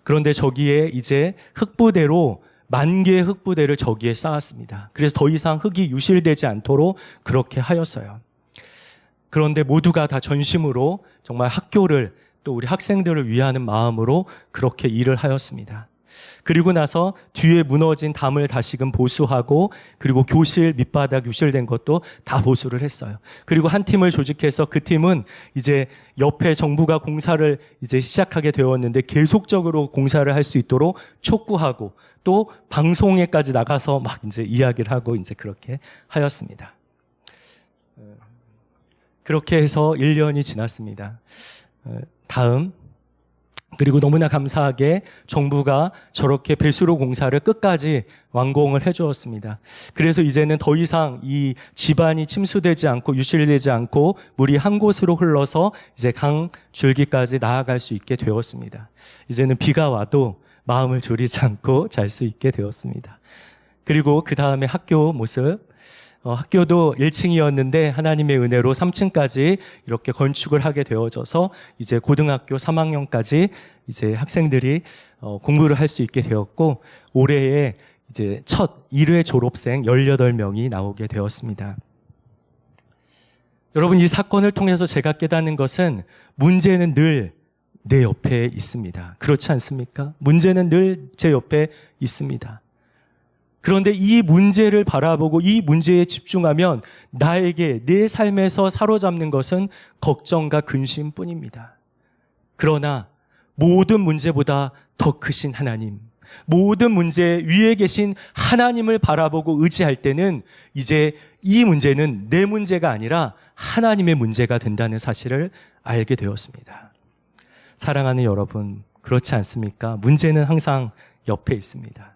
그런데 저기에 이제 흙부대로 10,000개의 흙부대를 저기에 쌓았습니다. 그래서 더 이상 흙이 유실되지 않도록 그렇게 하였어요. 그런데 모두가 다 전심으로 정말 학교를 또 우리 학생들을 위하는 마음으로 그렇게 일을 하였습니다. 그리고 나서 뒤에 무너진 담을 다시금 보수하고 그리고 교실 밑바닥 유실된 것도 다 보수를 했어요. 그리고 한 팀을 조직해서 그 팀은 이제 옆에 정부가 공사를 이제 시작하게 되었는데 계속적으로 공사를 할 수 있도록 촉구하고 또 방송에까지 나가서 막 이제 이야기를 하고 이제 그렇게 하였습니다. 그렇게 해서 1년이 지났습니다. 다음. 그리고 너무나 감사하게 정부가 저렇게 배수로 공사를 끝까지 완공을 해주었습니다. 그래서 이제는 더 이상 이 집안이 침수되지 않고 유실되지 않고 물이 한 곳으로 흘러서 이제 강 줄기까지 나아갈 수 있게 되었습니다. 이제는 비가 와도 마음을 졸이지 않고 잘 수 있게 되었습니다. 그리고 그 다음에 학교 모습, 학교도 1층이었는데 하나님의 은혜로 3층까지 이렇게 건축을 하게 되어져서 이제 고등학교 3학년까지 이제 학생들이 공부를 할 수 있게 되었고, 올해에 이제 첫 1회 졸업생 18명이 나오게 되었습니다. 여러분, 이 사건을 통해서 제가 깨닫는 것은 문제는 늘 내 옆에 있습니다. 그렇지 않습니까? 문제는 늘 제 옆에 있습니다. 그런데 이 문제를 바라보고 이 문제에 집중하면 나에게 내 삶에서 사로잡는 것은 걱정과 근심뿐입니다. 그러나 모든 문제보다 더 크신 하나님, 모든 문제 위에 계신 하나님을 바라보고 의지할 때는 이제 이 문제는 내 문제가 아니라 하나님의 문제가 된다는 사실을 알게 되었습니다. 사랑하는 여러분, 그렇지 않습니까? 문제는 항상 옆에 있습니다.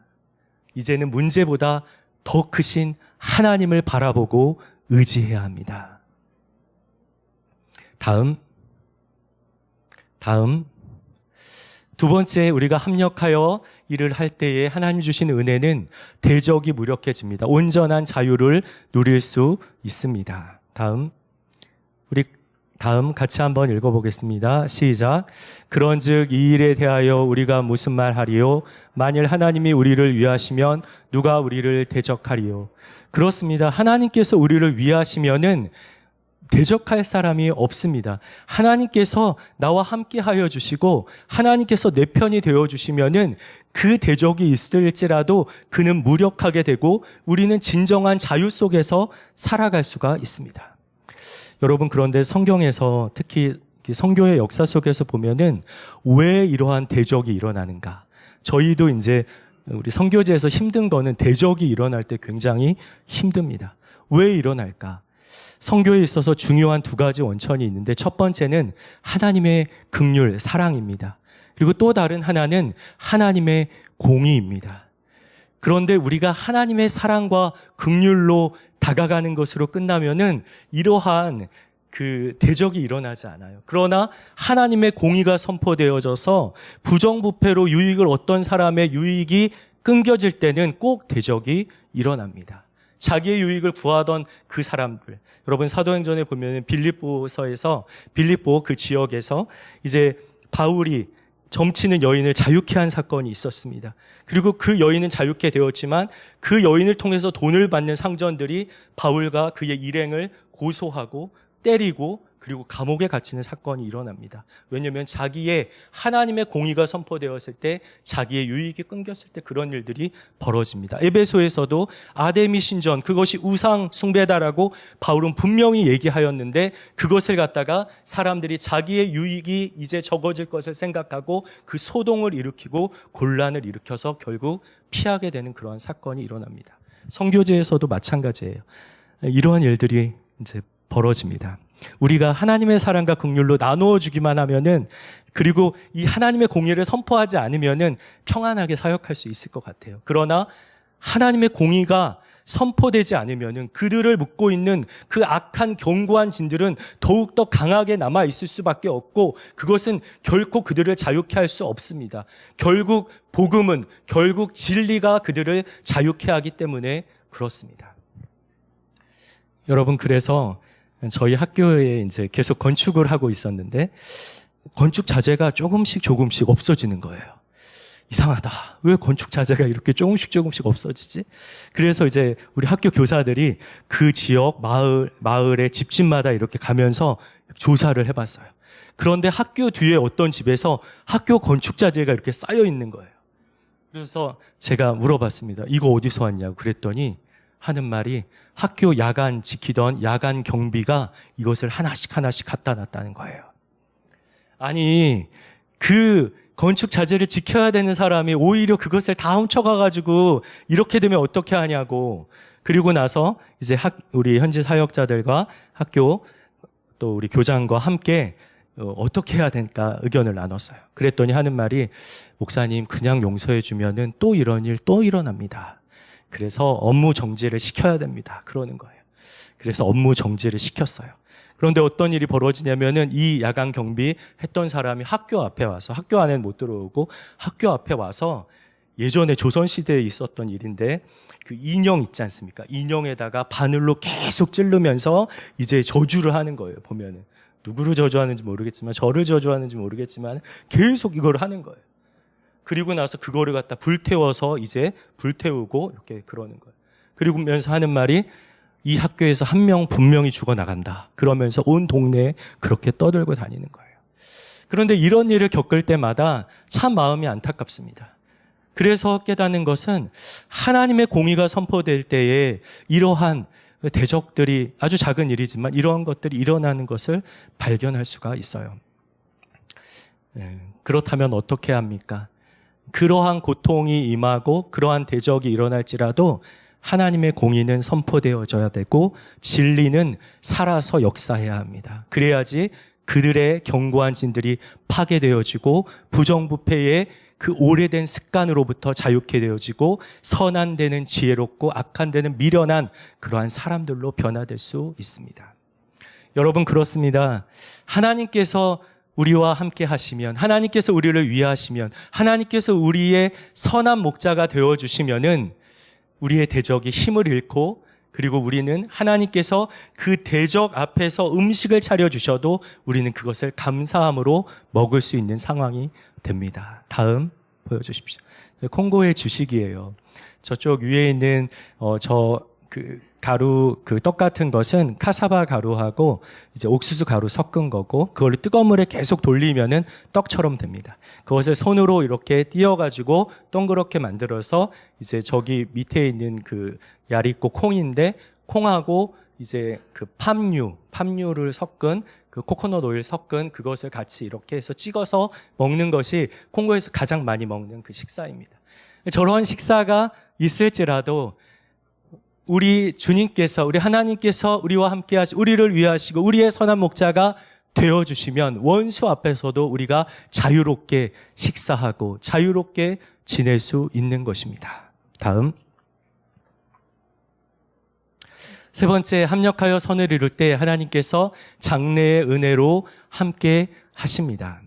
이제는 문제보다 더 크신 하나님을 바라보고 의지해야 합니다. 다음 두 번째, 우리가 합력하여 일을 할 때에 하나님 주신 은혜는 대적이 무력해집니다. 온전한 자유를 누릴 수 있습니다. 다음 같이 한번 읽어보겠습니다. 시작. 그런즉 이 일에 대하여 우리가 무슨 말 하리요? 만일 하나님이 우리를 위하시면 누가 우리를 대적하리요? 그렇습니다. 하나님께서 우리를 위하시면은 대적할 사람이 없습니다. 하나님께서 나와 함께 하여 주시고 하나님께서 내 편이 되어 주시면은 그 대적이 있을지라도 그는 무력하게 되고 우리는 진정한 자유 속에서 살아갈 수가 있습니다. 여러분, 그런데 성경에서 특히 선교의 역사 속에서 보면은 왜 이러한 대적이 일어나는가? 저희도 이제 우리 선교제에서 힘든 거는 대적이 일어날 때 굉장히 힘듭니다. 왜 일어날까? 선교에 있어서 중요한 두 가지 원천이 있는데, 첫 번째는 하나님의 긍휼, 사랑입니다. 그리고 또 다른 하나는 하나님의 공의입니다. 그런데 우리가 하나님의 사랑과 긍휼로 다가가는 것으로 끝나면은 이러한 그 대적이 일어나지 않아요. 그러나 하나님의 공의가 선포되어져서 부정부패로 유익을 얻던 사람의 유익이 끊겨질 때는 꼭 대적이 일어납니다. 자기의 유익을 구하던 그 사람들, 여러분 사도행전에 보면 빌립보서에서 빌립보 그 지역에서 이제 바울이 점치는 여인을 자유케 한 사건이 있었습니다. 그리고 그 여인은 자유케 되었지만 그 여인을 통해서 돈을 받는 상전들이 바울과 그의 일행을 고소하고 때리고 그리고 감옥에 갇히는 사건이 일어납니다. 왜냐하면 자기의 하나님의 공의가 선포되었을 때, 자기의 유익이 끊겼을 때 그런 일들이 벌어집니다. 에베소에서도 아데미 신전, 그것이 우상 숭배다라고 바울은 분명히 얘기하였는데, 그것을 갖다가 사람들이 자기의 유익이 이제 적어질 것을 생각하고 그 소동을 일으키고 곤란을 일으켜서 결국 피하게 되는 그러한 사건이 일어납니다. 선교제에서도 마찬가지예요. 이러한 일들이 이제 벌어집니다. 우리가 하나님의 사랑과 긍휼로 나누어 주기만 하면은, 그리고 이 하나님의 공의를 선포하지 않으면은 평안하게 사역할 수 있을 것 같아요. 그러나 하나님의 공의가 선포되지 않으면은 그들을 묶고 있는 그 악한 견고한 진들은 더욱더 강하게 남아 있을 수밖에 없고, 그것은 결코 그들을 자유케 할 수 없습니다. 결국 복음은, 결국 진리가 그들을 자유케 하기 때문에 그렇습니다. 여러분, 그래서 저희 학교에 이제 계속 건축을 하고 있었는데 건축 자재가 조금씩 없어지는 거예요. 이상하다. 왜 건축 자재가 이렇게 조금씩 없어지지? 그래서 이제 우리 학교 교사들이 그 지역 마을의 집집마다 이렇게 가면서 조사를 해봤어요. 그런데 학교 뒤에 어떤 집에서 학교 건축 자재가 이렇게 쌓여 있는 거예요. 그래서 제가 물어봤습니다. 이거 어디서 왔냐고. 그랬더니 하는 말이, 학교 야간 지키던 야간 경비가 이것을 하나씩 갖다 놨다는 거예요. 아니, 그 건축 자재를 지켜야 되는 사람이 오히려 그것을 다 훔쳐가가지고 이렇게 되면 어떻게 하냐고. 그리고 나서 이제 우리 현지 사역자들과 학교 또 우리 교장과 함께 어떻게 해야 될까 의견을 나눴어요. 그랬더니 하는 말이, 목사님, 그냥 용서해 주면은 또 이런 일 또 일어납니다. 그래서 업무 정지를 시켜야 됩니다. 그러는 거예요. 그래서 업무 정지를 시켰어요. 그런데 어떤 일이 벌어지냐면은 이 야간 경비 했던 사람이 학교 앞에 와서, 학교 안에는 못 들어오고 학교 앞에 와서 예전에 조선시대에 있었던 일인데 그 인형 있지 않습니까? 인형에다가 바늘로 계속 찌르면서 이제 저주를 하는 거예요. 보면은 누구를 저주하는지 모르겠지만, 저를 저주하는지 모르겠지만 계속 이걸 하는 거예요. 그리고 나서 그거를 갖다 불태워서 이제 불태우고 이렇게 그러는 거예요. 그리고면서 하는 말이 이 학교에서 한 명 분명히 죽어나간다. 그러면서 온 동네에 그렇게 떠들고 다니는 거예요. 그런데 이런 일을 겪을 때마다 참 마음이 안타깝습니다. 그래서 깨닫는 것은 하나님의 공의가 선포될 때에 이러한 대적들이, 아주 작은 일이지만 이러한 것들이 일어나는 것을 발견할 수가 있어요. 그렇다면 어떻게 합니까? 그러한 고통이 임하고 그러한 대적이 일어날지라도 하나님의 공의는 선포되어져야 되고 진리는 살아서 역사해야 합니다. 그래야지 그들의 견고한 진들이 파괴되어지고 부정부패의 그 오래된 습관으로부터 자유케 되어지고 선한 데는 지혜롭고 악한 데는 미련한 그러한 사람들로 변화될 수 있습니다. 여러분, 그렇습니다. 하나님께서 우리와 함께 하시면, 하나님께서 우리를 위하시면, 하나님께서 우리의 선한 목자가 되어주시면은 우리의 대적이 힘을 잃고, 그리고 우리는 하나님께서 그 대적 앞에서 음식을 차려주셔도 우리는 그것을 감사함으로 먹을 수 있는 상황이 됩니다. 다음 보여주십시오. 콩고의 주식이에요. 저쪽 위에 있는 가루, 그 떡 같은 것은 카사바 가루하고 이제 옥수수 가루 섞은 거고, 그걸 뜨거운 물에 계속 돌리면은 떡처럼 됩니다. 그것을 손으로 이렇게 띄어가지고 동그랗게 만들어서 이제 저기 밑에 있는 그 야리꼬 콩인데, 콩하고 이제 그 팜유를 섞은 그 코코넛 오일 섞은 그것을 같이 이렇게 해서 찍어서 먹는 것이 콩고에서 가장 많이 먹는 그 식사입니다. 저런 식사가 있을지라도 우리 주님께서, 우리 하나님께서 우리와 함께 하시고 우리를 위하시고 우리의 선한 목자가 되어주시면 원수 앞에서도 우리가 자유롭게 식사하고 자유롭게 지낼 수 있는 것입니다. 다음. 세 번째, 합력하여 선을 이룰 때 하나님께서 장래의 은혜로 함께 하십니다.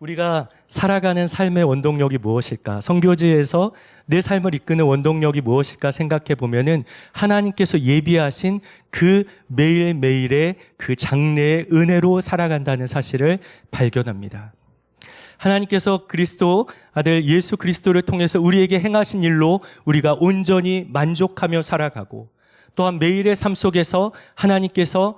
우리가 살아가는 삶의 원동력이 무엇일까? 선교지에서 내 삶을 이끄는 원동력이 무엇일까 생각해 보면은 하나님께서 예비하신 그 매일매일의 그 장래의 은혜로 살아간다는 사실을 발견합니다. 하나님께서 그리스도 아들 예수 그리스도를 통해서 우리에게 행하신 일로 우리가 온전히 만족하며 살아가고, 또한 매일의 삶 속에서 하나님께서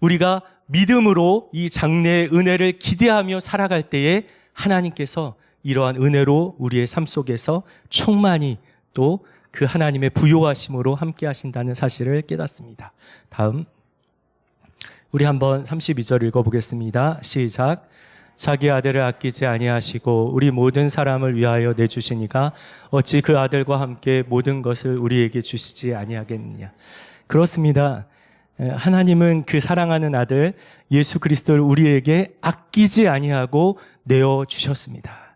우리가 믿음으로 이 장래의 은혜를 기대하며 살아갈 때에 하나님께서 이러한 은혜로 우리의 삶 속에서 충만히 또 그 하나님의 부요하심으로 함께 하신다는 사실을 깨닫습니다. 다음, 우리 한번 32절 읽어보겠습니다. 시작. 자기 아들을 아끼지 아니하시고 우리 모든 사람을 위하여 내주시니가 어찌 그 아들과 함께 모든 것을 우리에게 주시지 아니하겠느냐. 그렇습니다. 하나님은 그 사랑하는 아들 예수 그리스도를 우리에게 아끼지 아니하고 내어주셨습니다.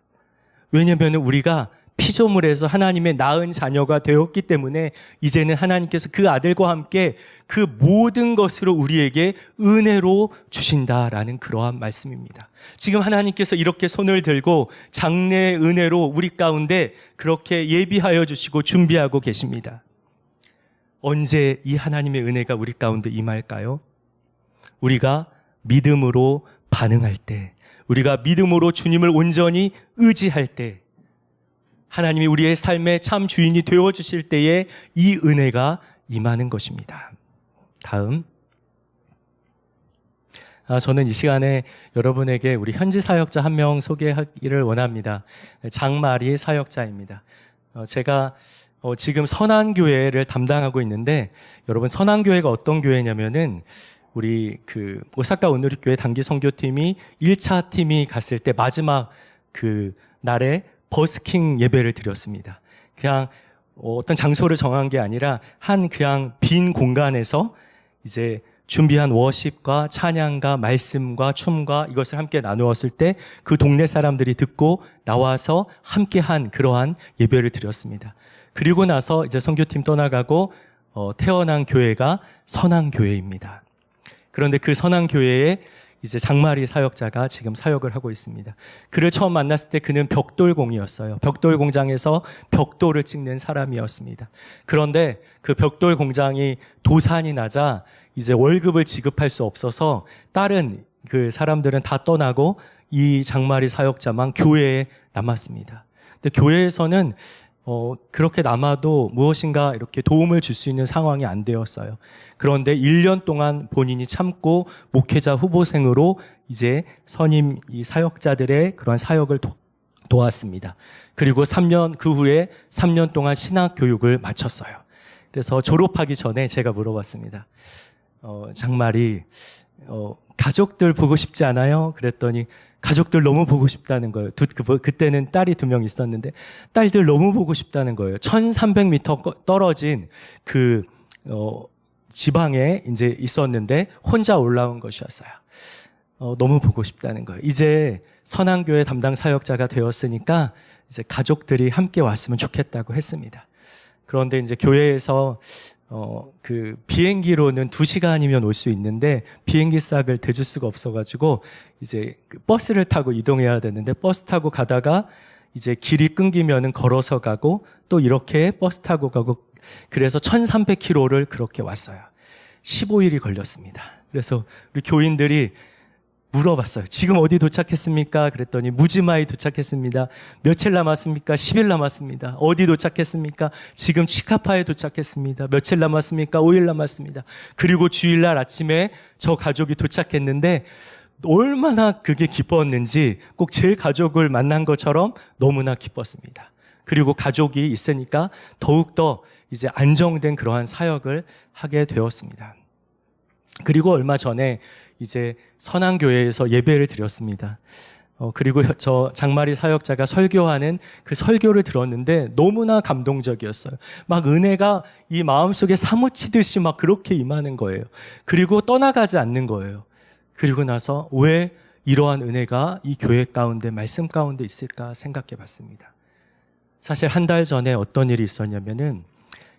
왜냐하면 우리가 피조물에서 하나님의 낳은 자녀가 되었기 때문에 이제는 하나님께서 그 아들과 함께 그 모든 것으로 우리에게 은혜로 주신다라는 그러한 말씀입니다. 지금 하나님께서 이렇게 손을 들고 장래의 은혜로 우리 가운데 그렇게 예비하여 주시고 준비하고 계십니다. 언제 이 하나님의 은혜가 우리 가운데 임할까요? 우리가 믿음으로 반응할 때, 우리가 믿음으로 주님을 온전히 의지할 때, 하나님이 우리의 삶의 참 주인이 되어주실 때에 이 은혜가 임하는 것입니다. 다음. 저는 이 시간에 여러분에게 우리 현지 사역자 한 명 소개하기를 원합니다. 장마리 사역자입니다. 제가 지금 선한교회를 담당하고 있는데, 여러분 선한교회가 어떤 교회냐면은 우리 그 오사카 온누리교회 단기 선교팀이 1차 팀이 갔을 때 마지막 그 날에 버스킹 예배를 드렸습니다. 그냥 어떤 장소를 정한 게 아니라 한 그냥 빈 공간에서 이제 준비한 워십과 찬양과 말씀과 춤과 이것을 함께 나누었을 때 그 동네 사람들이 듣고 나와서 함께한 그러한 예배를 드렸습니다. 그리고 나서 이제 선교팀 떠나가고 태어난 교회가 선한교회입니다. 그런데 그 선한 교회에 이제 장마리 사역자가 지금 사역을 하고 있습니다. 그를 처음 만났을 때 그는 벽돌공이었어요. 벽돌 공장에서 벽돌을 찍는 사람이었습니다. 그런데 그 벽돌 공장이 도산이 나자 이제 월급을 지급할 수 없어서 다른 그 사람들은 다 떠나고 이 장마리 사역자만 교회에 남았습니다. 근데 교회에서는 그렇게 남아도 무엇인가 이렇게 도움을 줄 수 있는 상황이 안 되었어요. 그런데 1년 동안 본인이 참고 목회자 후보생으로 이제 선임 이 사역자들의 그러한 사역을 도왔습니다. 그리고 그 후에 3년 동안 신학 교육을 마쳤어요. 그래서 졸업하기 전에 제가 물어봤습니다. 장말이 가족들 보고 싶지 않아요? 그랬더니 가족들 너무 보고 싶다는 거예요. 그때는 딸이 2명 있었는데 딸들 너무 보고 싶다는 거예요. 1300m 떨어진 그 지방에 이제 있었는데 혼자 올라온 것이었어요. 너무 보고 싶다는 거예요. 이제 선한교회 담당 사역자가 되었으니까 이제 가족들이 함께 왔으면 좋겠다고 했습니다. 그런데 이제 교회에서 그 비행기로는 2시간이면 올 수 있는데 비행기 싹을 대줄 수가 없어가지고 이제 그 버스를 타고 이동해야 되는데 버스 타고 가다가 이제 길이 끊기면은 걸어서 가고 또 이렇게 버스 타고 가고 그래서 1300km를 그렇게 왔어요. 15일이 걸렸습니다. 그래서 우리 교인들이 물어봤어요. 지금 어디 도착했습니까? 그랬더니 무지마에 도착했습니다. 며칠 남았습니까? 10일 남았습니다. 어디 도착했습니까? 지금 치카파에 도착했습니다. 며칠 남았습니까? 5일 남았습니다. 그리고 주일날 아침에 저 가족이 도착했는데 얼마나 그게 기뻤는지 꼭 제 가족을 만난 것처럼 너무나 기뻤습니다. 그리고 가족이 있으니까 더욱더 이제 안정된 그러한 사역을 하게 되었습니다. 그리고 얼마 전에 이제 선한교회에서 예배를 드렸습니다. 그리고 저 장마리 사역자가 설교하는 그 설교를 들었는데 너무나 감동적이었어요. 막 은혜가 이 마음속에 사무치듯이 막 그렇게 임하는 거예요. 그리고 떠나가지 않는 거예요. 그리고 나서 왜 이러한 은혜가 이 교회 가운데 말씀 가운데 있을까 생각해 봤습니다. 사실 한 달 전에 어떤 일이 있었냐면은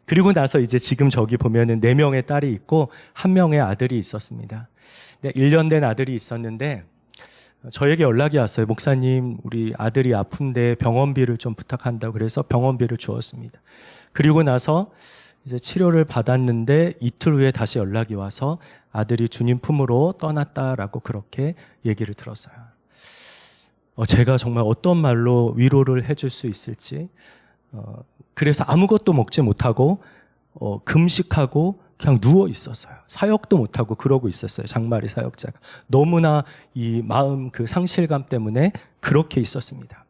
그리고 나서 이제 지금 저기 보면은 4명의 딸이 있고 1명의 아들이 있었습니다. 1년 된 아들이 있었는데 저에게 연락이 왔어요. 목사님, 우리 아들이 아픈데 병원비를 좀 부탁한다고 그래서 병원비를 주었습니다. 그리고 나서 이제 치료를 받았는데 이틀 후에 다시 연락이 와서 아들이 주님 품으로 떠났다라고 그렇게 얘기를 들었어요. 제가 정말 어떤 말로 위로를 해줄 수 있을지 그래서 아무것도 먹지 못하고 금식하고 그냥 누워 있었어요. 사역도 못하고 그러고 있었어요. 장마리 사역자가. 너무나 이 마음 그 상실감 때문에 그렇게 있었습니다.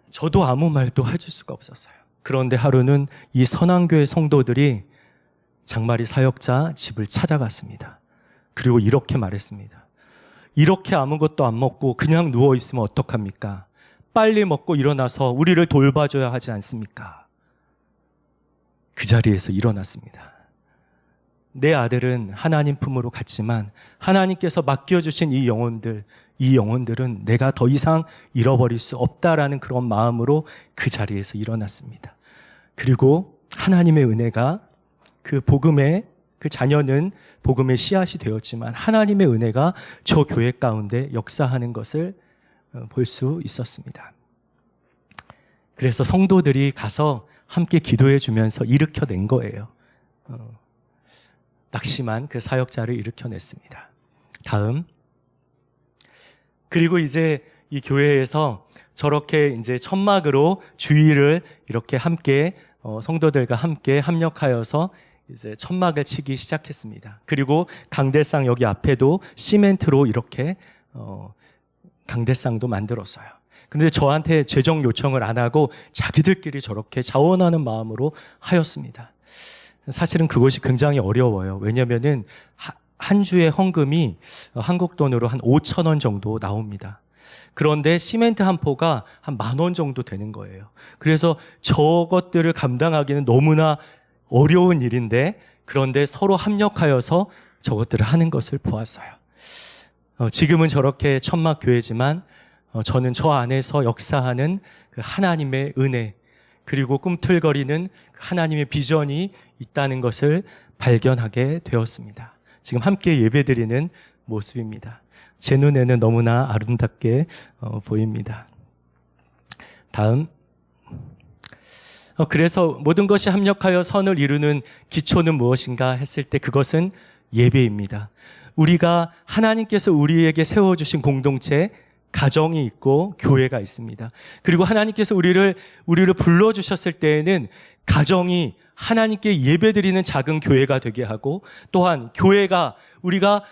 저도 아무 말도 해줄 수가 없었어요. 그런데 하루는 이 선한교회 성도들이 장마리 사역자 집을 찾아갔습니다. 그리고 이렇게 말했습니다. 이렇게 아무것도 안 먹고 그냥 누워 있으면 어떡합니까? 빨리 먹고 일어나서 우리를 돌봐줘야 하지 않습니까? 그 자리에서 일어났습니다. 내 아들은 하나님 품으로 갔지만 하나님께서 맡겨주신 이 영혼들은 내가 더 이상 잃어버릴 수 없다라는 그런 마음으로 그 자리에서 일어났습니다. 그리고 하나님의 은혜가 그 복음의 그 자녀는 복음의 씨앗이 되었지만 하나님의 은혜가 저 교회 가운데 역사하는 것을 볼 수 있었습니다. 그래서 성도들이 가서 함께 기도해 주면서 일으켜낸 거예요. 낙심한 그 사역자를 일으켜냈습니다. 다음. 그리고 이제 이 교회에서 저렇게 이제 천막으로 주위를 이렇게 함께 성도들과 함께 합력하여서 이제 천막을 치기 시작했습니다. 그리고 강대상 여기 앞에도 시멘트로 이렇게 강대상도 만들었어요. 그런데 저한테 재정 요청을 안 하고 자기들끼리 저렇게 자원하는 마음으로 하였습니다. 사실은 그것이 굉장히 어려워요. 왜냐면은 한 주의 헌금이 한국 돈으로 한 5,000원 정도 나옵니다. 그런데 시멘트 한 포가 한 10,000원 정도 되는 거예요. 그래서 저것들을 감당하기는 너무나 어려운 일인데 그런데 서로 합력하여서 저것들을 하는 것을 보았어요. 지금은 저렇게 천막 교회지만 저는 저 안에서 역사하는 그 하나님의 은혜 그리고 꿈틀거리는 하나님의 비전이 있다는 것을 발견하게 되었습니다. 지금 함께 예배드리는 모습입니다. 제 눈에는 너무나 아름답게 보입니다. 다음. 그래서 모든 것이 합력하여 선을 이루는 기초는 무엇인가 했을 때 그것은 예배입니다. 우리가 하나님께서 우리에게 세워주신 공동체, 가정이 있고 교회가 있습니다. 그리고 하나님께서 우리를 불러주셨을 때에는 가정이 하나님께 예배드리는 작은 교회가 되게 하고, 또한 교회가 우리가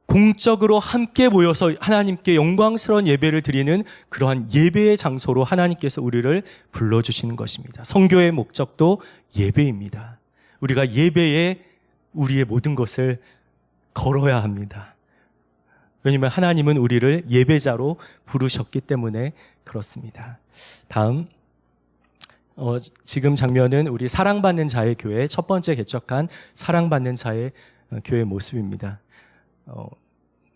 공적으로 함께 모여서 하나님께 영광스러운 예배를 드리는 그러한 예배의 장소로 하나님께서 우리를 불러주시는 것입니다. 선교의 목적도 예배입니다. 우리가 예배에 우리의 모든 것을 걸어야 합니다. 왜냐하면 하나님은 우리를 예배자로 부르셨기 때문에 그렇습니다. 다음, 지금 장면은 우리 사랑받는 자의 교회, 첫 번째 개척한 사랑받는 자의 교회 모습입니다.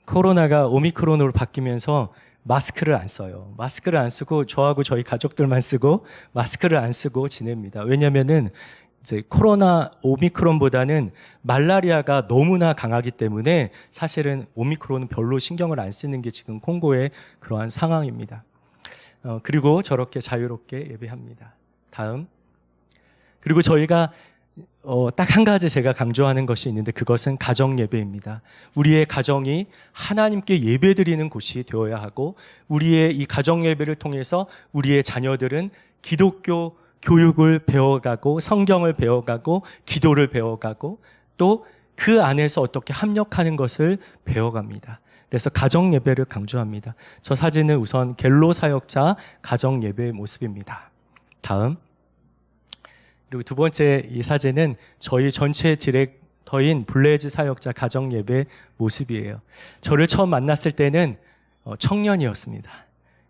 코로나가 오미크론으로 바뀌면서 마스크를 안 써요. 마스크를 안 쓰고 저하고 저희 가족들만 쓰고 마스크를 안 쓰고 지냅니다. 왜냐면은 이제 코로나 오미크론보다는 말라리아가 너무나 강하기 때문에 사실은 오미크론은 별로 신경을 안 쓰는 게 지금 콩고의 그러한 상황입니다. 그리고 저렇게 자유롭게 예배합니다. 다음. 그리고 저희가 딱 한 가지 제가 강조하는 것이 있는데 그것은 가정 예배입니다. 우리의 가정이 하나님께 예배드리는 곳이 되어야 하고, 우리의 이 가정 예배를 통해서 우리의 자녀들은 기독교 교육을 배워가고, 성경을 배워가고, 기도를 배워가고, 또 그 안에서 어떻게 합력하는 것을 배워갑니다. 그래서 가정 예배를 강조합니다. 저 사진은 우선 겔로 사역자 가정 예배의 모습입니다. 다음. 그리고 두 번째 이 사진은 저희 전체 디렉터인 블레즈 사역자 가정 예배 모습이에요. 저를 처음 만났을 때는 청년이었습니다.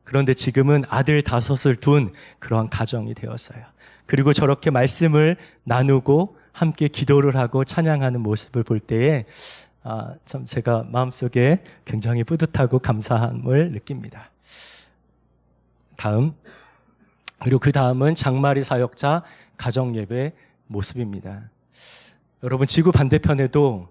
그런데 지금은 아들 5을 둔 그러한 가정이 되었어요. 그리고 저렇게 말씀을 나누고 함께 기도를 하고 찬양하는 모습을 볼 때에 참 제가 마음속에 굉장히 뿌듯하고 감사함을 느낍니다. 다음. 그리고 그 다음은 장마리 사역자 가정 예배 모습입니다. 여러분, 지구 반대편에도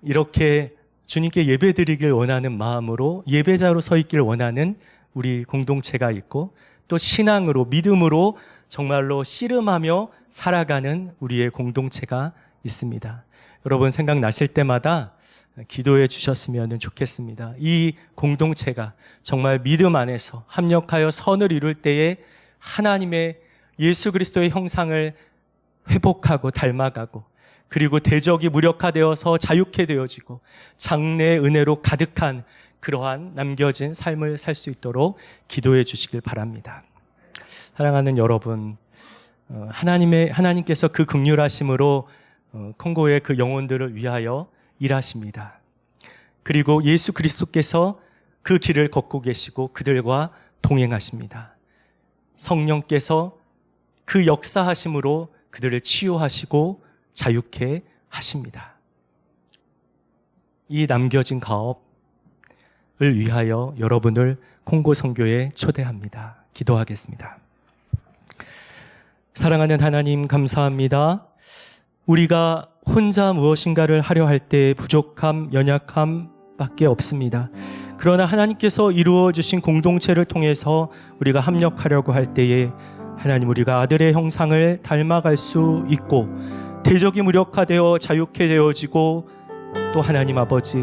이렇게 주님께 예배드리길 원하는 마음으로 예배자로 서 있길 원하는 우리 공동체가 있고, 또 신앙으로, 믿음으로 정말로 씨름하며 살아가는 우리의 공동체가 있습니다. 여러분, 생각나실 때마다 기도해 주셨으면 좋겠습니다. 이 공동체가 정말 믿음 안에서 합력하여 선을 이룰 때에 하나님의 예수 그리스도의 형상을 회복하고 닮아가고, 그리고 대적이 무력화되어서 자유케 되어지고 장래의 은혜로 가득한 그러한 남겨진 삶을 살 수 있도록 기도해 주시길 바랍니다. 사랑하는 여러분, 하나님께서 그 긍휼하심으로 콩고의 그 영혼들을 위하여 일하십니다. 그리고 예수 그리스도께서 그 길을 걷고 계시고 그들과 동행하십니다. 성령께서 그 역사하심으로 그들을 치유하시고 자유케 하십니다. 이 남겨진 가업을 위하여 여러분을 콩고 선교에 초대합니다. 기도하겠습니다. 사랑하는 하나님, 감사합니다. 우리가 혼자 무엇인가를 하려 할 때 부족함, 연약함 밖에 없습니다. 그러나 하나님께서 이루어 주신 공동체를 통해서 우리가 합력하려고 할 때에 하나님, 우리가 아들의 형상을 닮아갈 수 있고 대적이 무력화되어 자유케 되어지고, 또 하나님 아버지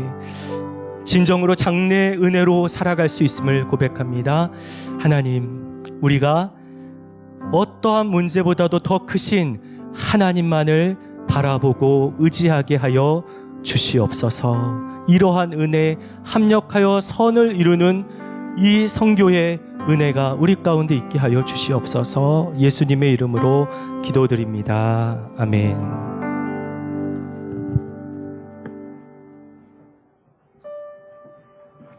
진정으로 장래의 은혜로 살아갈 수 있음을 고백합니다. 하나님, 우리가 어떠한 문제보다도 더 크신 하나님만을 바라보고 의지하게 하여 주시옵소서. 이러한 은혜, 합력하여 선을 이루는 이 선교의 은혜가 우리 가운데 있게 하여 주시옵소서. 예수님의 이름으로 기도드립니다. 아멘.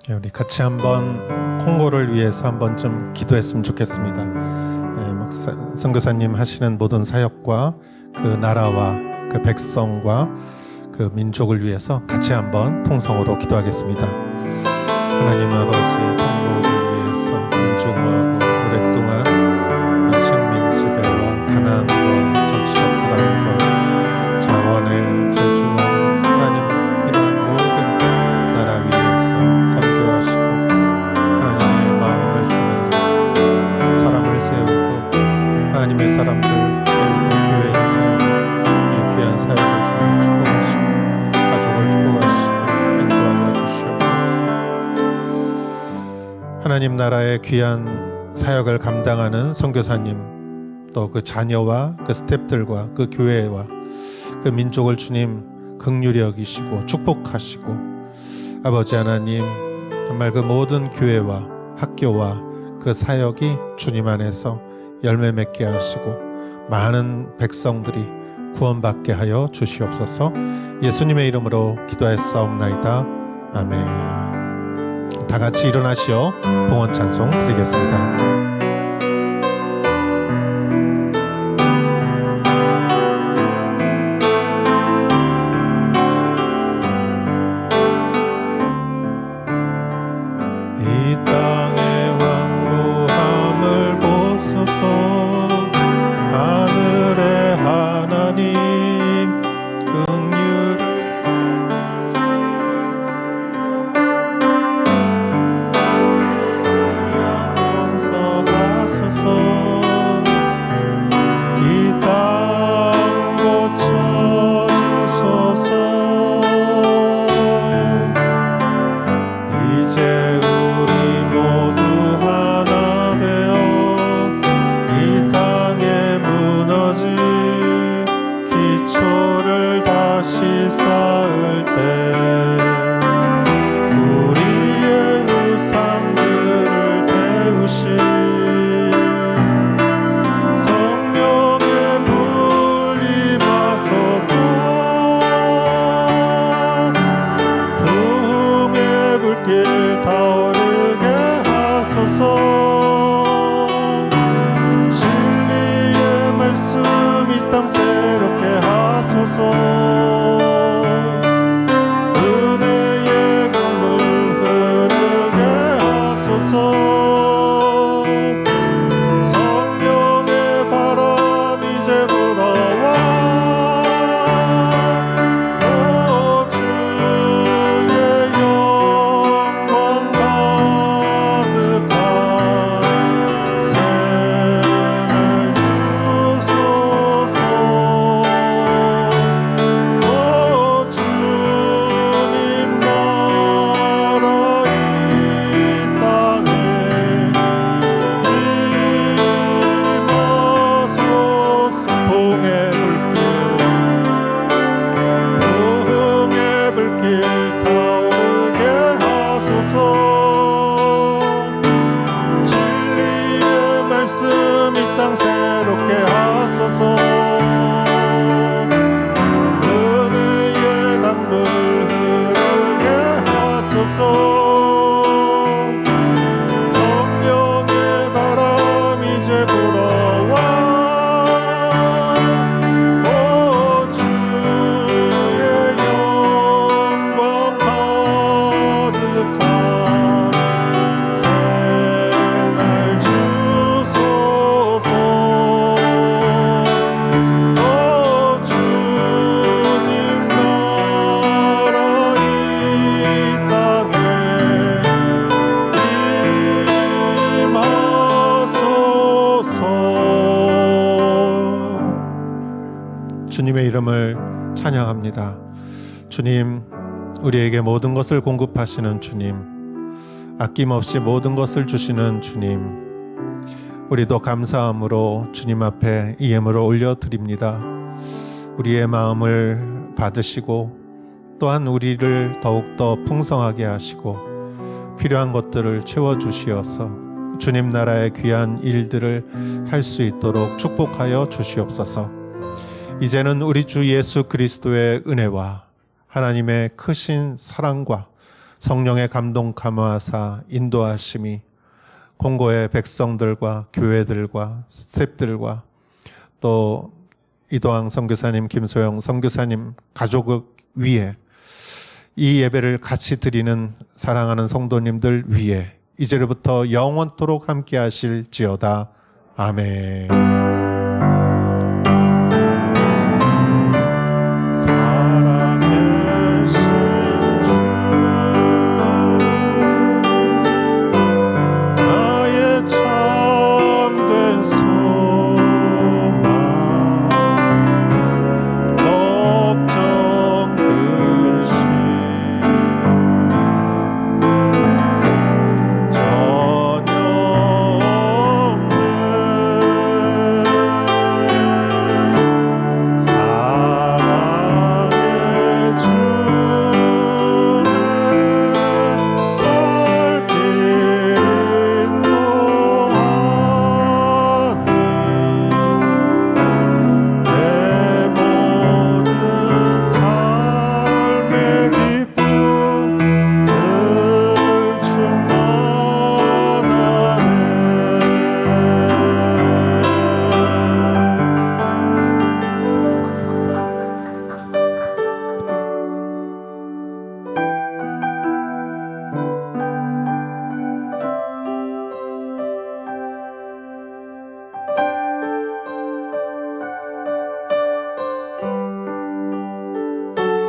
네, 우리 같이 한번 콩고를 위해서 한번 좀 기도했으면 좋겠습니다. 선교사님 하시는 모든 사역과 그 나라와 그 백성과 그 민족을 위해서 같이 한번 통성으로 기도하겠습니다. 하나님 아버지, 콩고를 위해서 민중화하고 오랫동안 식민 지배와 가난과 정치적 불안과 자원의 저주와 하나님 이러한 하나님의 사람들 세우고 교회를 세우고 이 귀한 사역을 주님 축복하시고 가족을 축복하시고 인도하여 주시옵소서. 하나님 나라의 귀한 사역을 감당하는 선교사님, 또 그 자녀와 그 스태프들과 그 교회와 그 민족을 주님 긍휼히 여기시고 축복하시고, 아버지 하나님 정말 그 모든 교회와 학교와 그 사역이 주님 안에서 열매 맺게 하시고 많은 백성들이 구원받게 하여 주시옵소서. 예수님의 이름으로 기도하였사옵나이다. 아멘. 다 같이 일어나시어 봉헌 찬송 드리겠습니다. 진리의 말씀 이 땅 새롭게 하소서. 은혜의 강물 흐르게 하소서. 성령의 바람 이제 불어와 주의 영광 가득한 새날 주소서. 주님 나라 이 땅에 임하소서. 부흥의 불길 타오르게 하소서. 진리의 말씀 이 땅 새롭게 하소서. 은혜의 강물 흐르게 하소서. 성령의 바람 이제 불어와 주의 영광 가득한 새날 주소서. 주님 나라 이 땅에 임하소서. 주님의 이름을 찬양합니다. 주님, 우리에게 모든 것을 공급하시는 주님, 아낌없이 모든 것을 주시는 주님, 우리도 감사함으로 주님 앞에 이 예물을 올려드립니다. 우리의 마음을 받으시고 또한 우리를 더욱더 풍성하게 하시고 필요한 것들을 채워주시어서 주님 나라의 귀한 일들을 할 수 있도록 축복하여 주시옵소서. 이제는 우리 주 예수 그리스도의 은혜와 하나님의 크신 사랑과 성령의 감동 감화사 인도하심이 콩고의 백성들과 교회들과 스태프들과 또 이도항 선교사님, 김소영 선교사님 가족을 위해 이 예배를 같이 드리는 사랑하는 성도님들 위해 이제로부터 영원토록 함께 하실지어다. 아멘.